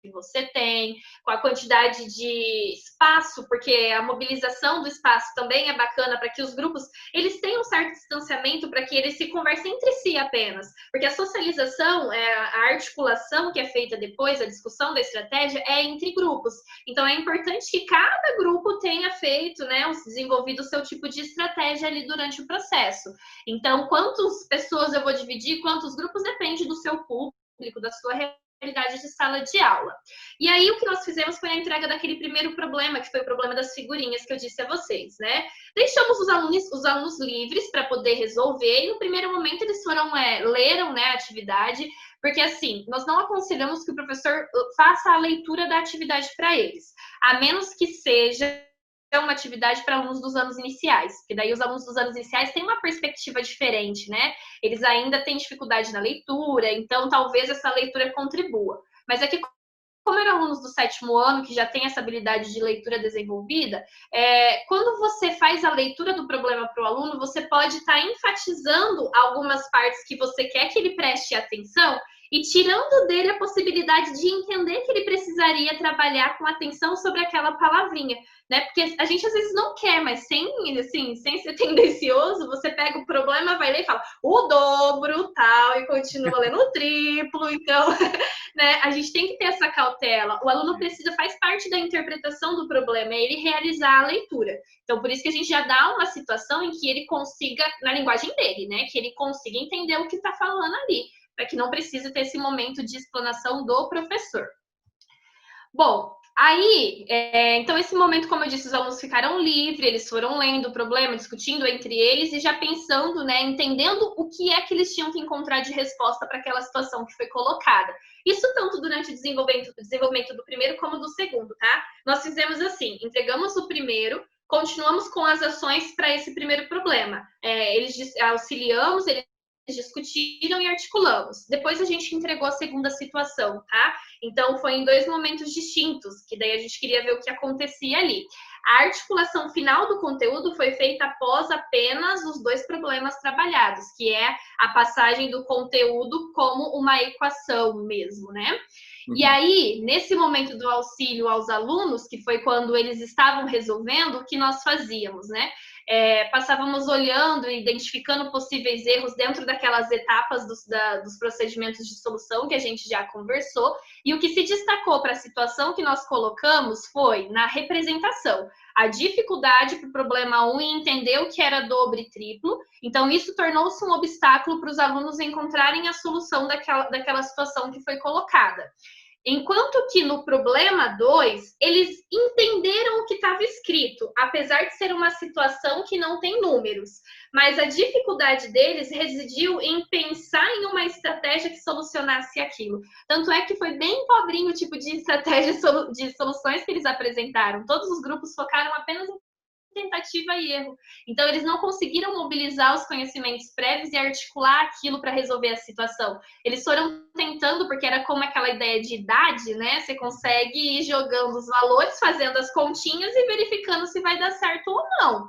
S2: que você tem, com a quantidade de espaço, porque a mobilização do espaço também é bacana para que os grupos eles tenham um certo distanciamento para que eles se conversem entre si apenas, porque a socialização, a articulação que é feita depois, a discussão da estratégia é entre grupos. Então é importante que cada grupo tenha feito, né, desenvolvido o seu tipo de estratégia ali durante o processo. Então, quantas pessoas eu vou dividir, quantos grupos, depende do seu público, da sua realidade de sala de aula. E aí o que nós fizemos foi a entrega daquele primeiro problema, que foi o problema das figurinhas que eu disse a vocês, né? Deixamos os alunos livres para poder resolver, e no primeiro momento eles leram, né, a atividade, porque assim, nós não aconselhamos que o professor faça a leitura da atividade para eles, a menos que seja uma atividade para alunos dos anos iniciais, porque daí os alunos dos anos iniciais têm uma perspectiva diferente, né? Eles ainda têm dificuldade na leitura, então talvez essa leitura contribua. Mas aqui, como eram alunos do 7º ano, que já tem essa habilidade de leitura desenvolvida, quando você faz a leitura do problema para o aluno, você pode estar enfatizando algumas partes que você quer que ele preste atenção e tirando dele a possibilidade de entender que ele precisaria trabalhar com atenção sobre aquela palavrinha, né? Porque a gente às vezes não quer, mas sem ser tendencioso, você pega o problema, vai ler e fala o dobro, tal, e continua lendo o triplo, então, né? A gente tem que ter essa cautela. O aluno faz parte da interpretação do problema, é ele realizar a leitura. Então, por isso que a gente já dá uma situação em que ele consiga, na linguagem dele, né? Que ele consiga entender o que está falando ali, para que não precise ter esse momento de explanação do professor. Bom, aí, então esse momento, como eu disse, os alunos ficaram livres, eles foram lendo o problema, discutindo entre eles e já pensando, né, entendendo o que é que eles tinham que encontrar de resposta para aquela situação que foi colocada. Isso tanto durante o desenvolvimento do primeiro como do segundo, tá? Nós fizemos assim, entregamos o primeiro, continuamos com as ações para esse primeiro problema. Eles auxiliamos, eles discutiram e articulamos. Depois a gente entregou a segunda situação, tá? Então foi em 2 momentos distintos, que daí a gente queria ver o que acontecia ali. A articulação final do conteúdo foi feita após apenas os 2 problemas trabalhados, que é a passagem do conteúdo como uma equação mesmo, né? E aí, nesse momento do auxílio aos alunos, que foi quando eles estavam resolvendo, o que nós fazíamos, né? Passávamos olhando e identificando possíveis erros dentro daquelas etapas dos procedimentos de solução que a gente já conversou, e o que se destacou para a situação que nós colocamos foi na representação, a dificuldade para o problema 1 em entender o que era dobro e triplo, então isso tornou-se um obstáculo para os alunos encontrarem a solução daquela situação que foi colocada. Enquanto que no problema 2, eles entenderam o que estava escrito, apesar de ser uma situação que não tem números. Mas a dificuldade deles residiu em pensar em uma estratégia que solucionasse aquilo. Tanto é que foi bem pobrinho o tipo de estratégia de soluções que eles apresentaram. Todos os grupos focaram apenas em tentativa e erro. Então, eles não conseguiram mobilizar os conhecimentos prévios e articular aquilo para resolver a situação. Eles foram tentando, porque era como aquela ideia de idade, né? Você consegue ir jogando os valores, fazendo as continhas e verificando se vai dar certo ou não.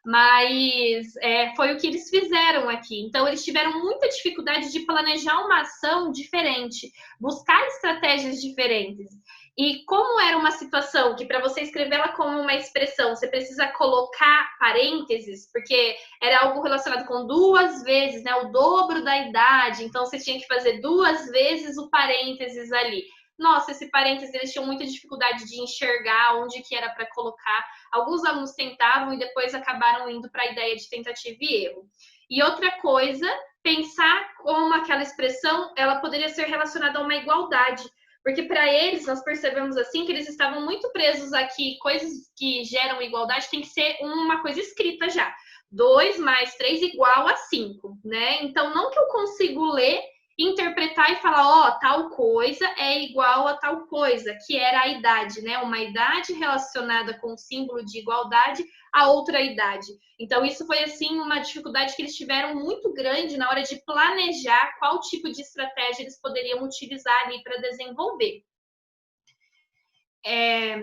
S2: Mas foi o que eles fizeram aqui. Então, eles tiveram muita dificuldade de planejar uma ação diferente, buscar estratégias diferentes. E como era uma situação que, para você escrever ela como uma expressão, você precisa colocar parênteses, porque era algo relacionado com 2 vezes, né? O dobro da idade. Então, você tinha que fazer 2 vezes o parênteses ali. Nossa, esse parênteses, eles tinham muita dificuldade de enxergar onde que era para colocar. Alguns alunos tentavam e depois acabaram indo para a ideia de tentativa e erro. E outra coisa, pensar como aquela expressão, ela poderia ser relacionada a uma igualdade. Porque para eles, nós percebemos assim, que eles estavam muito presos aqui, coisas que geram igualdade tem que ser uma coisa escrita já. 2 mais 3 igual a 5, né? Então, não que eu consigo ler interpretar e falar, ó, tal coisa é igual a tal coisa, que era a idade, né? Uma idade relacionada com o símbolo de igualdade a outra idade. Então, isso foi, assim, uma dificuldade que eles tiveram muito grande na hora de planejar qual tipo de estratégia eles poderiam utilizar ali para desenvolver.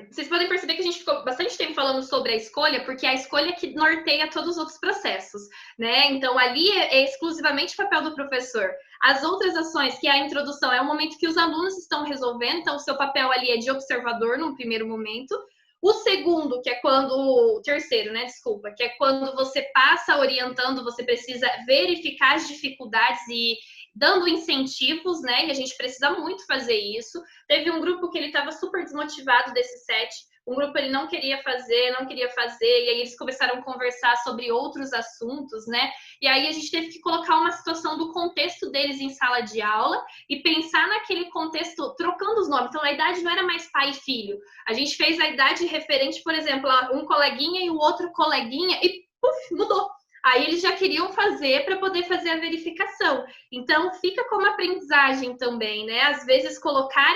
S2: Vocês podem perceber que a gente ficou bastante tempo falando sobre a escolha, porque a escolha que norteia todos os outros processos, né? Então, ali é exclusivamente o papel do professor. As outras ações, que é a introdução, é o momento que os alunos estão resolvendo, então o seu papel ali é de observador num primeiro momento. O segundo, que é quando... O terceiro, né? Desculpa. Que é quando você passa orientando, você precisa verificar as dificuldades e dando incentivos, né? E a gente precisa muito fazer isso. Teve um grupo que ele estava super desmotivado desse set. Um grupo ele não queria fazer, e aí eles começaram a conversar sobre outros assuntos, né? E aí a gente teve que colocar uma situação do contexto deles em sala de aula e pensar naquele contexto, trocando os nomes. Então, a idade não era mais pai e filho. A gente fez a idade referente, por exemplo, a um coleguinha e o outro coleguinha, e puf, mudou. Aí eles já queriam fazer para poder fazer a verificação. Então, fica como aprendizagem também, né? Às vezes, colocar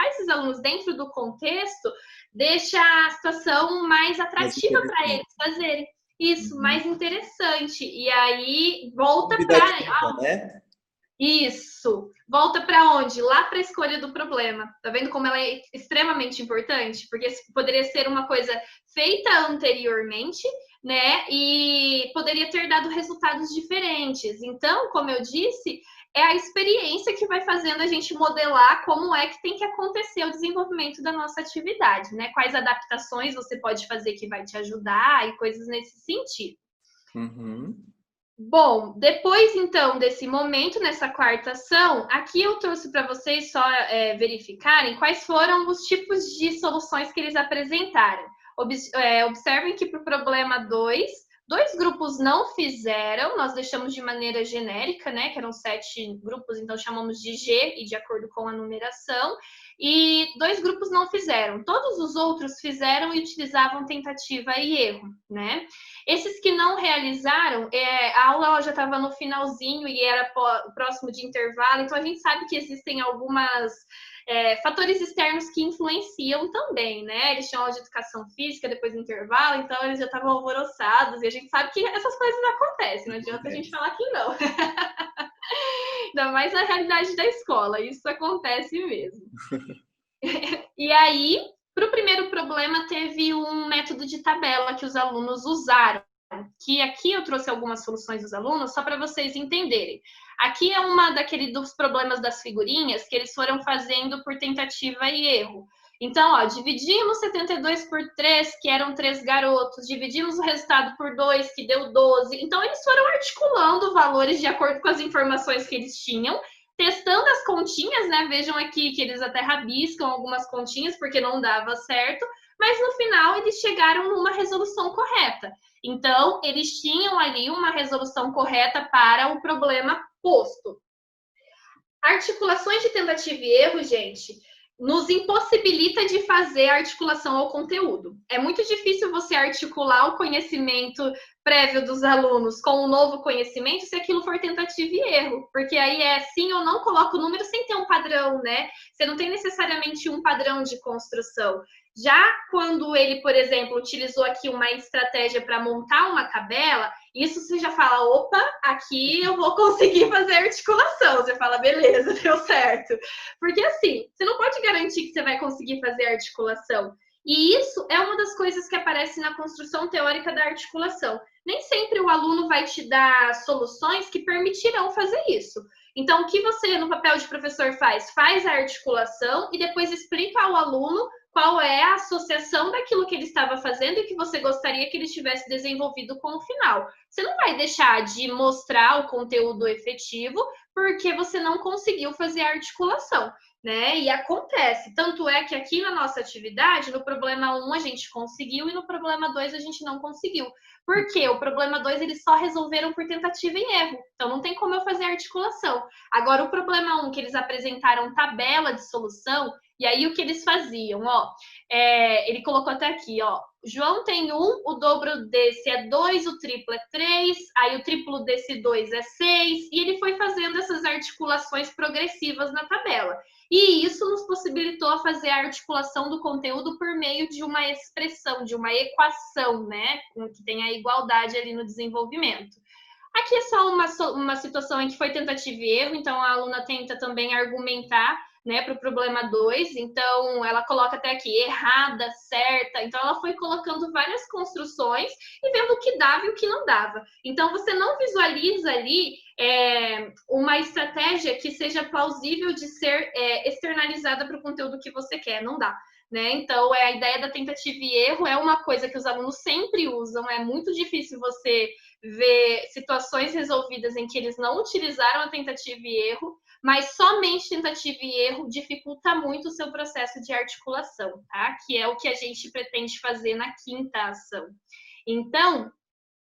S2: esses alunos dentro do contexto deixa a situação mais atrativa para eles fazerem. Isso, mais interessante. E aí, volta para...
S1: né?
S2: Isso. Volta para onde? Lá para a escolha do problema. Tá vendo como ela é extremamente importante? Porque poderia ser uma coisa feita anteriormente, né? E poderia ter dado resultados diferentes. Então, como eu disse, é a experiência que vai fazendo a gente modelar como é que tem que acontecer o desenvolvimento da nossa atividade, né? Quais adaptações você pode fazer que vai te ajudar e coisas nesse sentido.
S1: Uhum.
S2: Bom, depois então desse momento, nessa quarta ação, aqui eu trouxe para vocês só verificarem quais foram os tipos de soluções que eles apresentaram. Observem que para o problema 2, dois grupos não fizeram, nós deixamos de maneira genérica, né? Que eram 7 grupos, então chamamos de G, e de acordo com a numeração. E 2 grupos não fizeram. Todos os outros fizeram e utilizavam tentativa e erro, né? Esses que não realizaram, a aula já estava no finalzinho e era próximo de intervalo, então a gente sabe que existem algumas fatores externos que influenciam também, né? Eles tinham aula de educação física depois do intervalo, então eles já estavam alvoroçados, e a gente sabe que essas coisas acontecem, não adianta a gente falar que não. Ainda mais na realidade da escola, isso acontece mesmo. E aí, para o primeiro problema, teve um método de tabela que os alunos usaram, que aqui eu trouxe algumas soluções dos alunos, só para vocês entenderem. Aqui é uma dos problemas das figurinhas que eles foram fazendo por tentativa e erro. Então, ó, dividimos 72 por 3, que eram 3 garotos, dividimos o resultado por 2, que deu 12. Então, eles foram articulando valores de acordo com as informações que eles tinham, testando as continhas, né? Vejam aqui que eles até rabiscam algumas continhas, porque não dava certo, mas no final eles chegaram numa resolução correta. Então, eles tinham ali uma resolução correta para o problema posto. Articulações de tentativa e erro, gente, nos impossibilita de fazer articulação ao conteúdo. É muito difícil você articular o conhecimento prévio dos alunos com um novo conhecimento se aquilo for tentativa e erro, porque aí é sim ou não, coloca o número sem ter um padrão, né? Você não tem necessariamente um padrão de construção. Já quando ele, por exemplo, utilizou aqui uma estratégia para montar uma tabela, isso você já fala, opa, aqui eu vou conseguir fazer articulação. Você fala, beleza, deu certo. Porque assim, você não pode garantir que você vai conseguir fazer articulação. E isso é uma das coisas que aparece na construção teórica da articulação. Nem sempre o aluno vai te dar soluções que permitirão fazer isso. Então, o que você, no papel de professor, faz? Faz a articulação e depois explica ao aluno qual é a associação daquilo que ele estava fazendo e que você gostaria que ele tivesse desenvolvido com o final. Você não vai deixar de mostrar o conteúdo efetivo porque você não conseguiu fazer a articulação, né? E acontece. Tanto é que aqui na nossa atividade, no problema 1 a gente conseguiu e no problema 2 a gente não conseguiu. Por quê? O problema 2 eles só resolveram por tentativa e erro. Então não tem como eu fazer articulação. Agora, o problema 1, que eles apresentaram tabela de solução, e aí o que eles faziam? Ó, ele colocou até aqui, ó. João tem 1, o dobro desse é 2, o triplo é 3, aí o triplo desse 2 é 6, e ele foi fazendo essas articulações progressivas na tabela. E isso nos possibilitou fazer a articulação do conteúdo por meio de uma expressão, de uma equação, né? Que tem a igualdade ali no desenvolvimento. Aqui é só uma situação em que foi tentativa e erro, então a aluna tenta também argumentar, né, para o problema 2, então ela coloca até aqui errada, certa, então ela foi colocando várias construções e vendo o que dava e o que não dava. Então você não visualiza ali uma estratégia que seja plausível de ser externalizada para o conteúdo que você quer, não dá. Né? Então, a ideia da tentativa e erro é uma coisa que os alunos sempre usam, é muito difícil você ver situações resolvidas em que eles não utilizaram a tentativa e erro, mas somente tentativa e erro dificulta muito o seu processo de articulação, tá? Que é o que a gente pretende fazer na quinta ação. Então,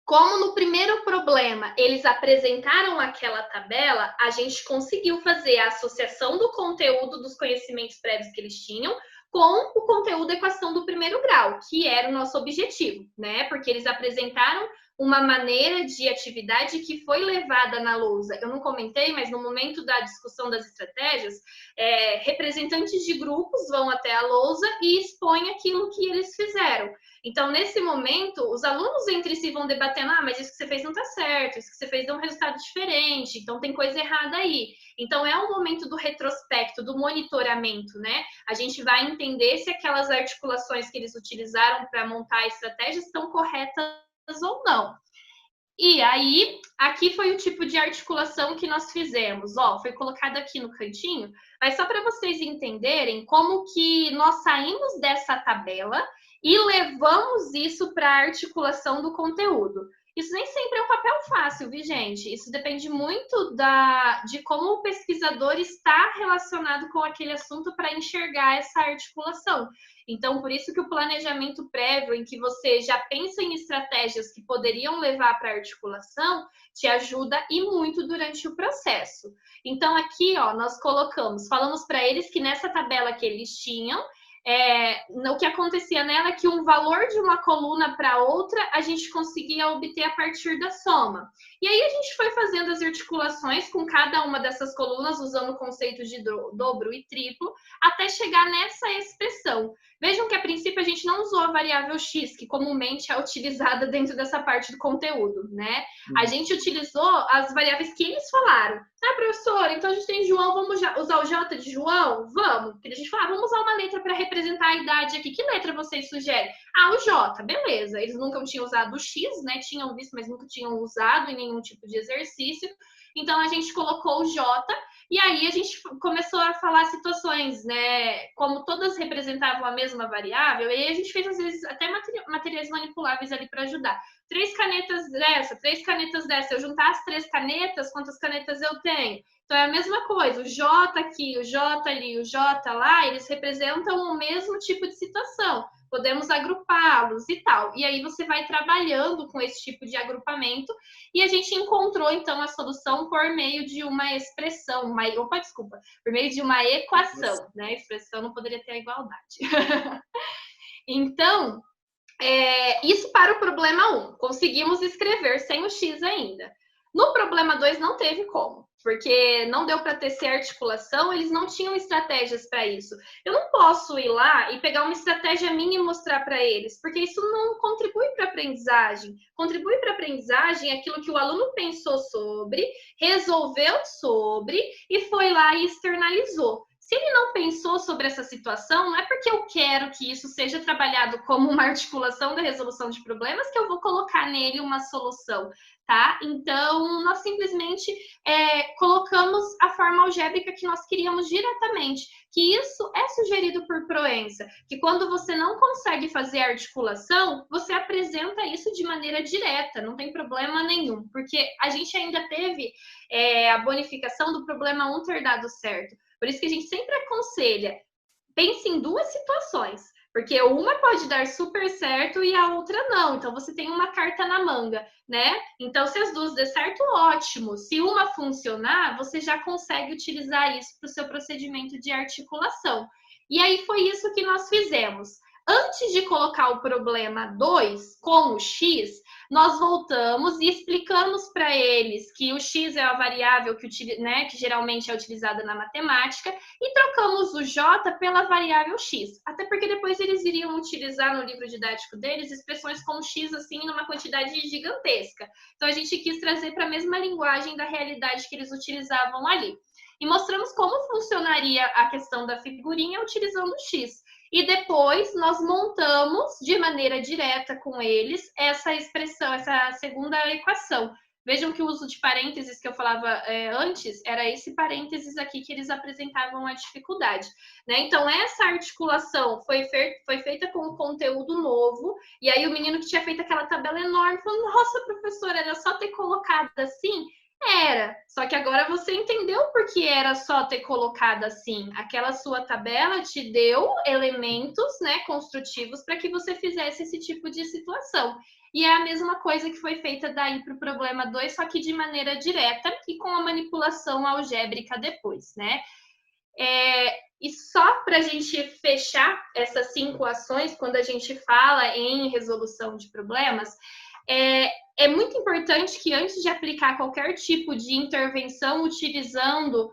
S2: como no primeiro problema eles apresentaram aquela tabela, a gente conseguiu fazer a associação do conteúdo dos conhecimentos prévios que eles tinham com o conteúdo da equação do primeiro grau, que era o nosso objetivo, né? Porque eles apresentaram uma maneira de atividade que foi levada na lousa. Eu não comentei, mas no momento da discussão das estratégias, representantes de grupos vão até a lousa e expõem aquilo que eles fizeram. Então, nesse momento, os alunos entre si vão debatendo, mas isso que você fez não está certo, isso que você fez deu um resultado diferente, então tem coisa errada aí. Então, é o momento do retrospecto, do monitoramento, né? A gente vai entender se aquelas articulações que eles utilizaram para montar a estratégia estão corretas ou não. E aí, aqui foi o tipo de articulação que nós fizemos. Ó, foi colocado aqui no cantinho, mas só para vocês entenderem como que nós saímos dessa tabela e levamos isso para a articulação do conteúdo. Isso nem sempre é um papel fácil, viu, gente? Isso depende muito de como o pesquisador está relacionado com aquele assunto para enxergar essa articulação. Então, por isso que o planejamento prévio, em que você já pensa em estratégias que poderiam levar para a articulação, te ajuda e muito durante o processo. Então, aqui, ó, nós falamos para eles que nessa tabela que eles tinham, o que acontecia nela é que um valor de uma coluna para outra a gente conseguia obter a partir da soma. E aí a gente foi fazendo as articulações com cada uma dessas colunas, usando o conceito de dobro e triplo, até chegar nessa expressão. Vejam que a princípio a gente não usou a variável x, que comumente é utilizada dentro dessa parte do conteúdo, né? A gente utilizou as variáveis que eles falaram. Ah, professora, então a gente tem João, vamos usar o J de João? Vamos. Porque a gente fala, vamos usar uma letra para representar a idade aqui. Que letra vocês sugerem? Ah, o J, beleza. Eles nunca tinham usado o X, né? Tinham visto, mas nunca tinham usado em nenhum tipo de exercício. Então a gente colocou o J e aí a gente começou a falar situações, né? Como todas representavam a mesma variável, e aí a gente fez, às vezes, até materiais manipuláveis ali para ajudar. 3 canetas dessa, 3 canetas dessa. Eu juntar as 3 canetas, quantas canetas eu tenho? Então é a mesma coisa. O J aqui, o J ali, o J lá, eles representam o mesmo tipo de situação. Podemos agrupá-los e tal. E aí você vai trabalhando com esse tipo de agrupamento e a gente encontrou, então, a solução por meio de uma expressão, por meio de uma equação, né? A expressão não poderia ter a igualdade. Então, isso para o problema 1. Conseguimos escrever sem o X ainda. No problema 2 não teve como, porque não deu para tecer articulação, eles não tinham estratégias para isso. Eu não posso ir lá e pegar uma estratégia minha e mostrar para eles, porque isso não contribui para a aprendizagem. Contribui para a aprendizagem aquilo que o aluno pensou sobre, resolveu sobre e foi lá e externalizou. Se ele não pensou sobre essa situação, não é porque eu quero que isso seja trabalhado como uma articulação da resolução de problemas que eu vou colocar nele uma solução, tá? Então, nós simplesmente colocamos a forma algébrica que nós queríamos diretamente, que isso é sugerido por Proença, que quando você não consegue fazer a articulação, você apresenta isso de maneira direta, não tem problema nenhum, porque a gente ainda teve a bonificação do problema 1 ter dado certo. Por isso que a gente sempre aconselha, pense em 2 situações, porque uma pode dar super certo e a outra não. Então, você tem uma carta na manga, né? Então, se as 2 der certo, ótimo. Se uma funcionar, você já consegue utilizar isso para o seu procedimento de articulação. E aí, foi isso que nós fizemos. antes de colocar o problema 2 com o x, nós voltamos e explicamos para eles que o x é a variável que geralmente é utilizada na matemática, e trocamos o j pela variável x. Até porque depois eles iriam utilizar no livro didático deles expressões como x assim numa quantidade gigantesca. Então a gente quis trazer para a mesma linguagem da realidade que eles utilizavam ali. E mostramos como funcionaria a questão da figurinha utilizando o x. E depois nós montamos de maneira direta com eles essa expressão, essa segunda equação. Vejam que o uso de parênteses que eu falava antes era esse parênteses aqui que eles apresentavam a dificuldade, né? Então, essa articulação foi feita com um conteúdo novo, e aí o menino que tinha feito aquela tabela enorme falou: nossa, professora, era só ter colocado assim? Era, só que agora você entendeu por que era só ter colocado assim. Aquela sua tabela te deu elementos, né, construtivos para que você fizesse esse tipo de situação. E é a mesma coisa que foi feita daí para o problema 2, só que de maneira direta e com a manipulação algébrica depois, né? E só para a gente fechar essas 5 ações, quando a gente fala em resolução de problemas, é muito importante que antes de aplicar qualquer tipo de intervenção utilizando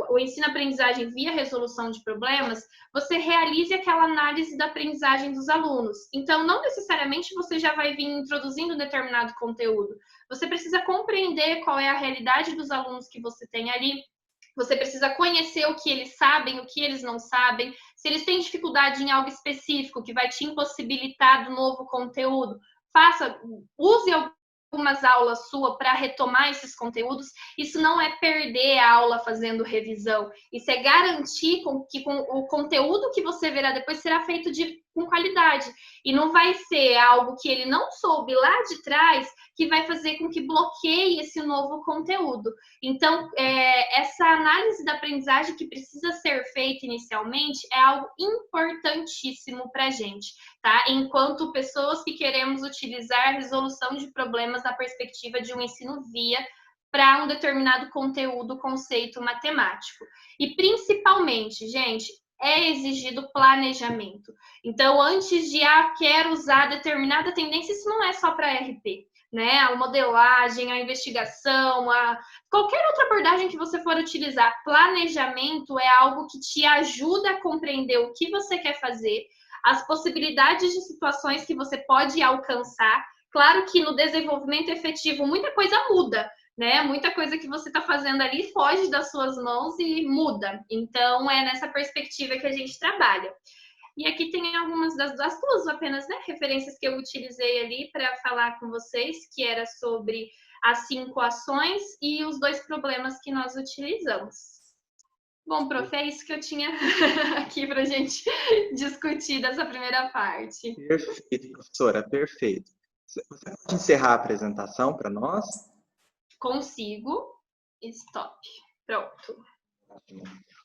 S2: o ensino-aprendizagem via resolução de problemas, você realize aquela análise da aprendizagem dos alunos. Então, não necessariamente você já vai vir introduzindo um determinado conteúdo. Você precisa compreender qual é a realidade dos alunos que você tem ali. Você precisa conhecer o que eles sabem, o que eles não sabem. Se eles têm dificuldade em algo específico que vai te impossibilitar do novo conteúdo, use algumas aulas suas para retomar esses conteúdos. Isso não é perder a aula fazendo revisão. Isso é garantir que o conteúdo que você verá depois será feito com qualidade. E não vai ser algo que ele não soube lá de trás que vai fazer com que bloqueie esse novo conteúdo. Então, essa análise da aprendizagem que precisa ser feita inicialmente é algo importantíssimo para a gente, tá? Enquanto pessoas que queremos utilizar a resolução de problemas na perspectiva de um ensino via para um determinado conteúdo, conceito matemático. E principalmente, gente, é exigido planejamento. Então, antes de quero usar determinada tendência, isso não é só para RP, né? A modelagem, a investigação, qualquer outra abordagem que você for utilizar, planejamento é algo que te ajuda a compreender o que você quer fazer, as possibilidades de situações que você pode alcançar. Claro que no desenvolvimento efetivo muita coisa muda, né? Muita coisa que você está fazendo ali foge das suas mãos e muda. Então, é nessa perspectiva que a gente trabalha. E aqui tem algumas das duas apenas, né, referências que eu utilizei ali para falar com vocês, que era sobre as 5 ações e os 2 problemas que nós utilizamos. Bom, prof, é isso que eu tinha aqui para a gente discutir dessa primeira parte.
S1: Perfeito, professora, perfeito. Você pode encerrar a apresentação para nós?
S2: Consigo. Stop. Pronto.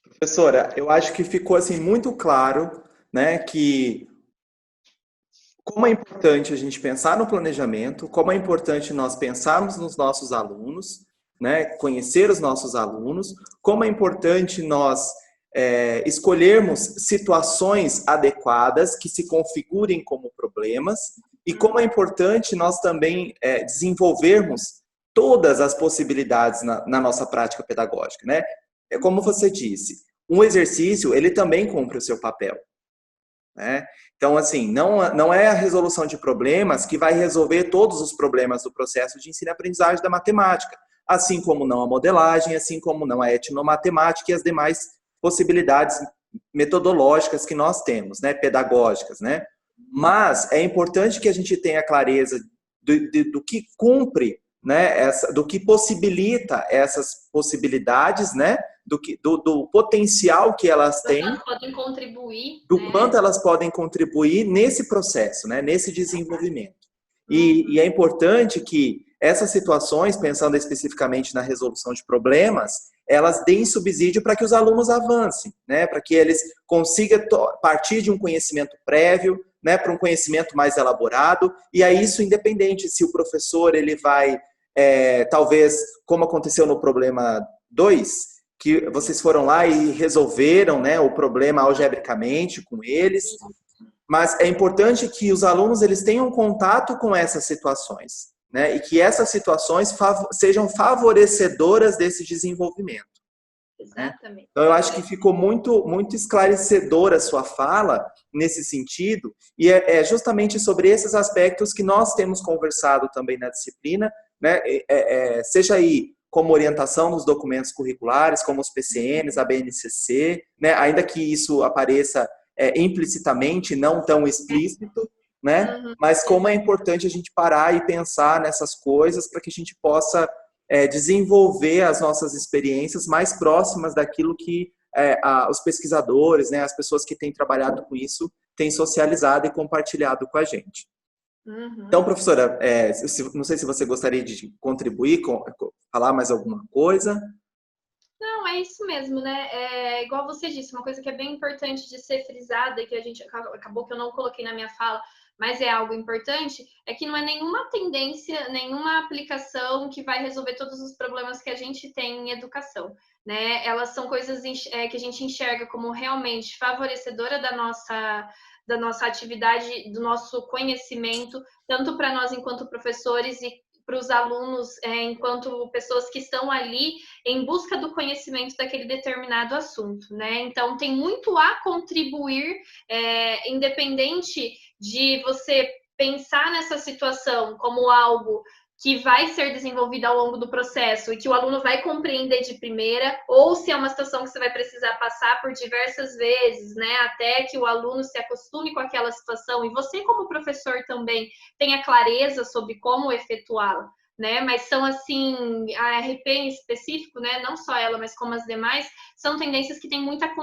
S1: Professora, eu acho que ficou assim muito claro, né, que como é importante a gente pensar no planejamento, como é importante nós pensarmos nos nossos alunos, né, conhecer os nossos alunos, como é importante nós escolhermos situações adequadas que se configurem como problemas e como é importante nós também desenvolvermos todas as possibilidades na nossa prática pedagógica, né? É como você disse, um exercício, ele também cumpre o seu papel, né? Então, assim, não é a resolução de problemas que vai resolver todos os problemas do processo de ensino-aprendizagem da matemática, assim como não a modelagem, assim como não a etnomatemática e as demais possibilidades metodológicas que nós temos, né, pedagógicas, né? Mas é importante que a gente tenha clareza do que cumpre, né, do que possibilita essas possibilidades, né, do potencial que elas têm,
S2: elas podem contribuir,
S1: do
S2: né?
S1: quanto elas podem contribuir nesse processo, né, nesse desenvolvimento. E é importante que essas situações, pensando especificamente na resolução de problemas, elas deem subsídio para que os alunos avancem, né, para que eles consigam partir de um conhecimento prévio, né, para um conhecimento mais elaborado, e é isso independente se o professor ele vai, talvez, como aconteceu no problema 2, que vocês foram lá e resolveram, né, o problema algebricamente com eles, mas é importante que os alunos eles tenham contato com essas situações, né? E que essas situações sejam favorecedoras desse desenvolvimento.
S2: Exatamente.
S1: Então, eu acho que ficou muito esclarecedora a sua fala nesse sentido, e é justamente sobre esses aspectos que nós temos conversado também na disciplina, né? Seja aí como orientação nos documentos curriculares, como os PCNs, a BNCC, né? Ainda que isso apareça implicitamente, não tão explícito, né? Mas como é importante a gente parar e pensar nessas coisas para que a gente possa desenvolver as nossas experiências mais próximas daquilo que os pesquisadores, né, as pessoas que têm trabalhado com isso, têm socializado e compartilhado com a gente. Então, professora, não sei se você gostaria de contribuir, falar mais alguma coisa.
S2: Não, é isso mesmo, né? É, igual você disse, uma coisa que é bem importante de ser frisada, que a gente acabou que eu não coloquei na minha fala, mas é algo importante, é que não é nenhuma tendência, nenhuma aplicação que vai resolver todos os problemas que a gente tem em educação, né? Elas são coisas que a gente enxerga como realmente favorecedora da nossa atividade, do nosso conhecimento, tanto para nós enquanto professores e para os alunos enquanto pessoas que estão ali em busca do conhecimento daquele determinado assunto, né? Então, tem muito a contribuir, independente de você pensar nessa situação como algo que vai ser desenvolvido ao longo do processo e que o aluno vai compreender de primeira, ou se é uma situação que você vai precisar passar por diversas vezes, né, até que o aluno se acostume com aquela situação, e você como professor também tenha clareza sobre como efetuá-la, né, mas são assim, a RP em específico, né, não só ela, mas como as demais, são tendências que têm muito a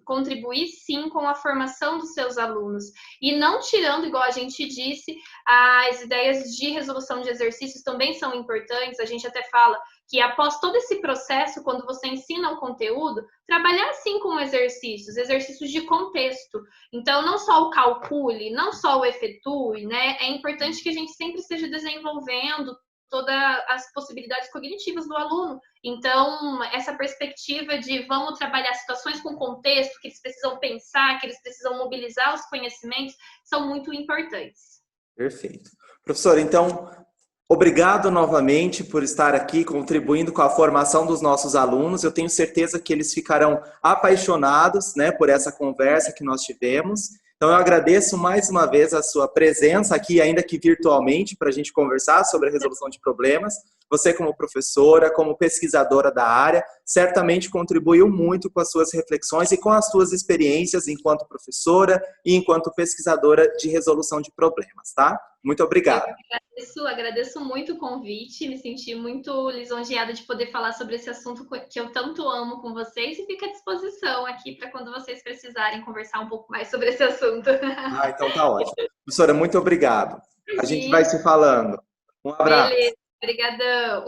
S2: contribuir sim com a formação dos seus alunos, e não tirando, igual a gente disse, as ideias de resolução de exercícios também são importantes. A gente até fala que após todo esse processo, quando você ensina o conteúdo, trabalhar sim com exercícios de contexto. Então, não só o calcule, não só o efetue, né? É importante que a gente sempre esteja desenvolvendo todas as possibilidades cognitivas do aluno. Então, essa perspectiva de vamos trabalhar situações com contexto, que eles precisam pensar, que eles precisam mobilizar os conhecimentos, são muito importantes.
S1: Perfeito. Professor, então, obrigado novamente por estar aqui contribuindo com a formação dos nossos alunos. Eu tenho certeza que eles ficarão apaixonados, né, por essa conversa que nós tivemos. Então, eu agradeço mais uma vez a sua presença aqui, ainda que virtualmente, para a gente conversar sobre a resolução de problemas. Você, como professora, como pesquisadora da área, certamente contribuiu muito com as suas reflexões e com as suas experiências enquanto professora e enquanto pesquisadora de resolução de problemas, tá? Muito obrigado.
S2: Eu agradeço muito o convite, me senti muito lisonjeada de poder falar sobre esse assunto que eu tanto amo com vocês, e fico à disposição aqui para quando vocês precisarem conversar um pouco mais sobre esse assunto.
S1: Então tá ótimo. Professora, muito obrigado. A gente vai se falando. Um abraço.
S2: Beleza, obrigadão.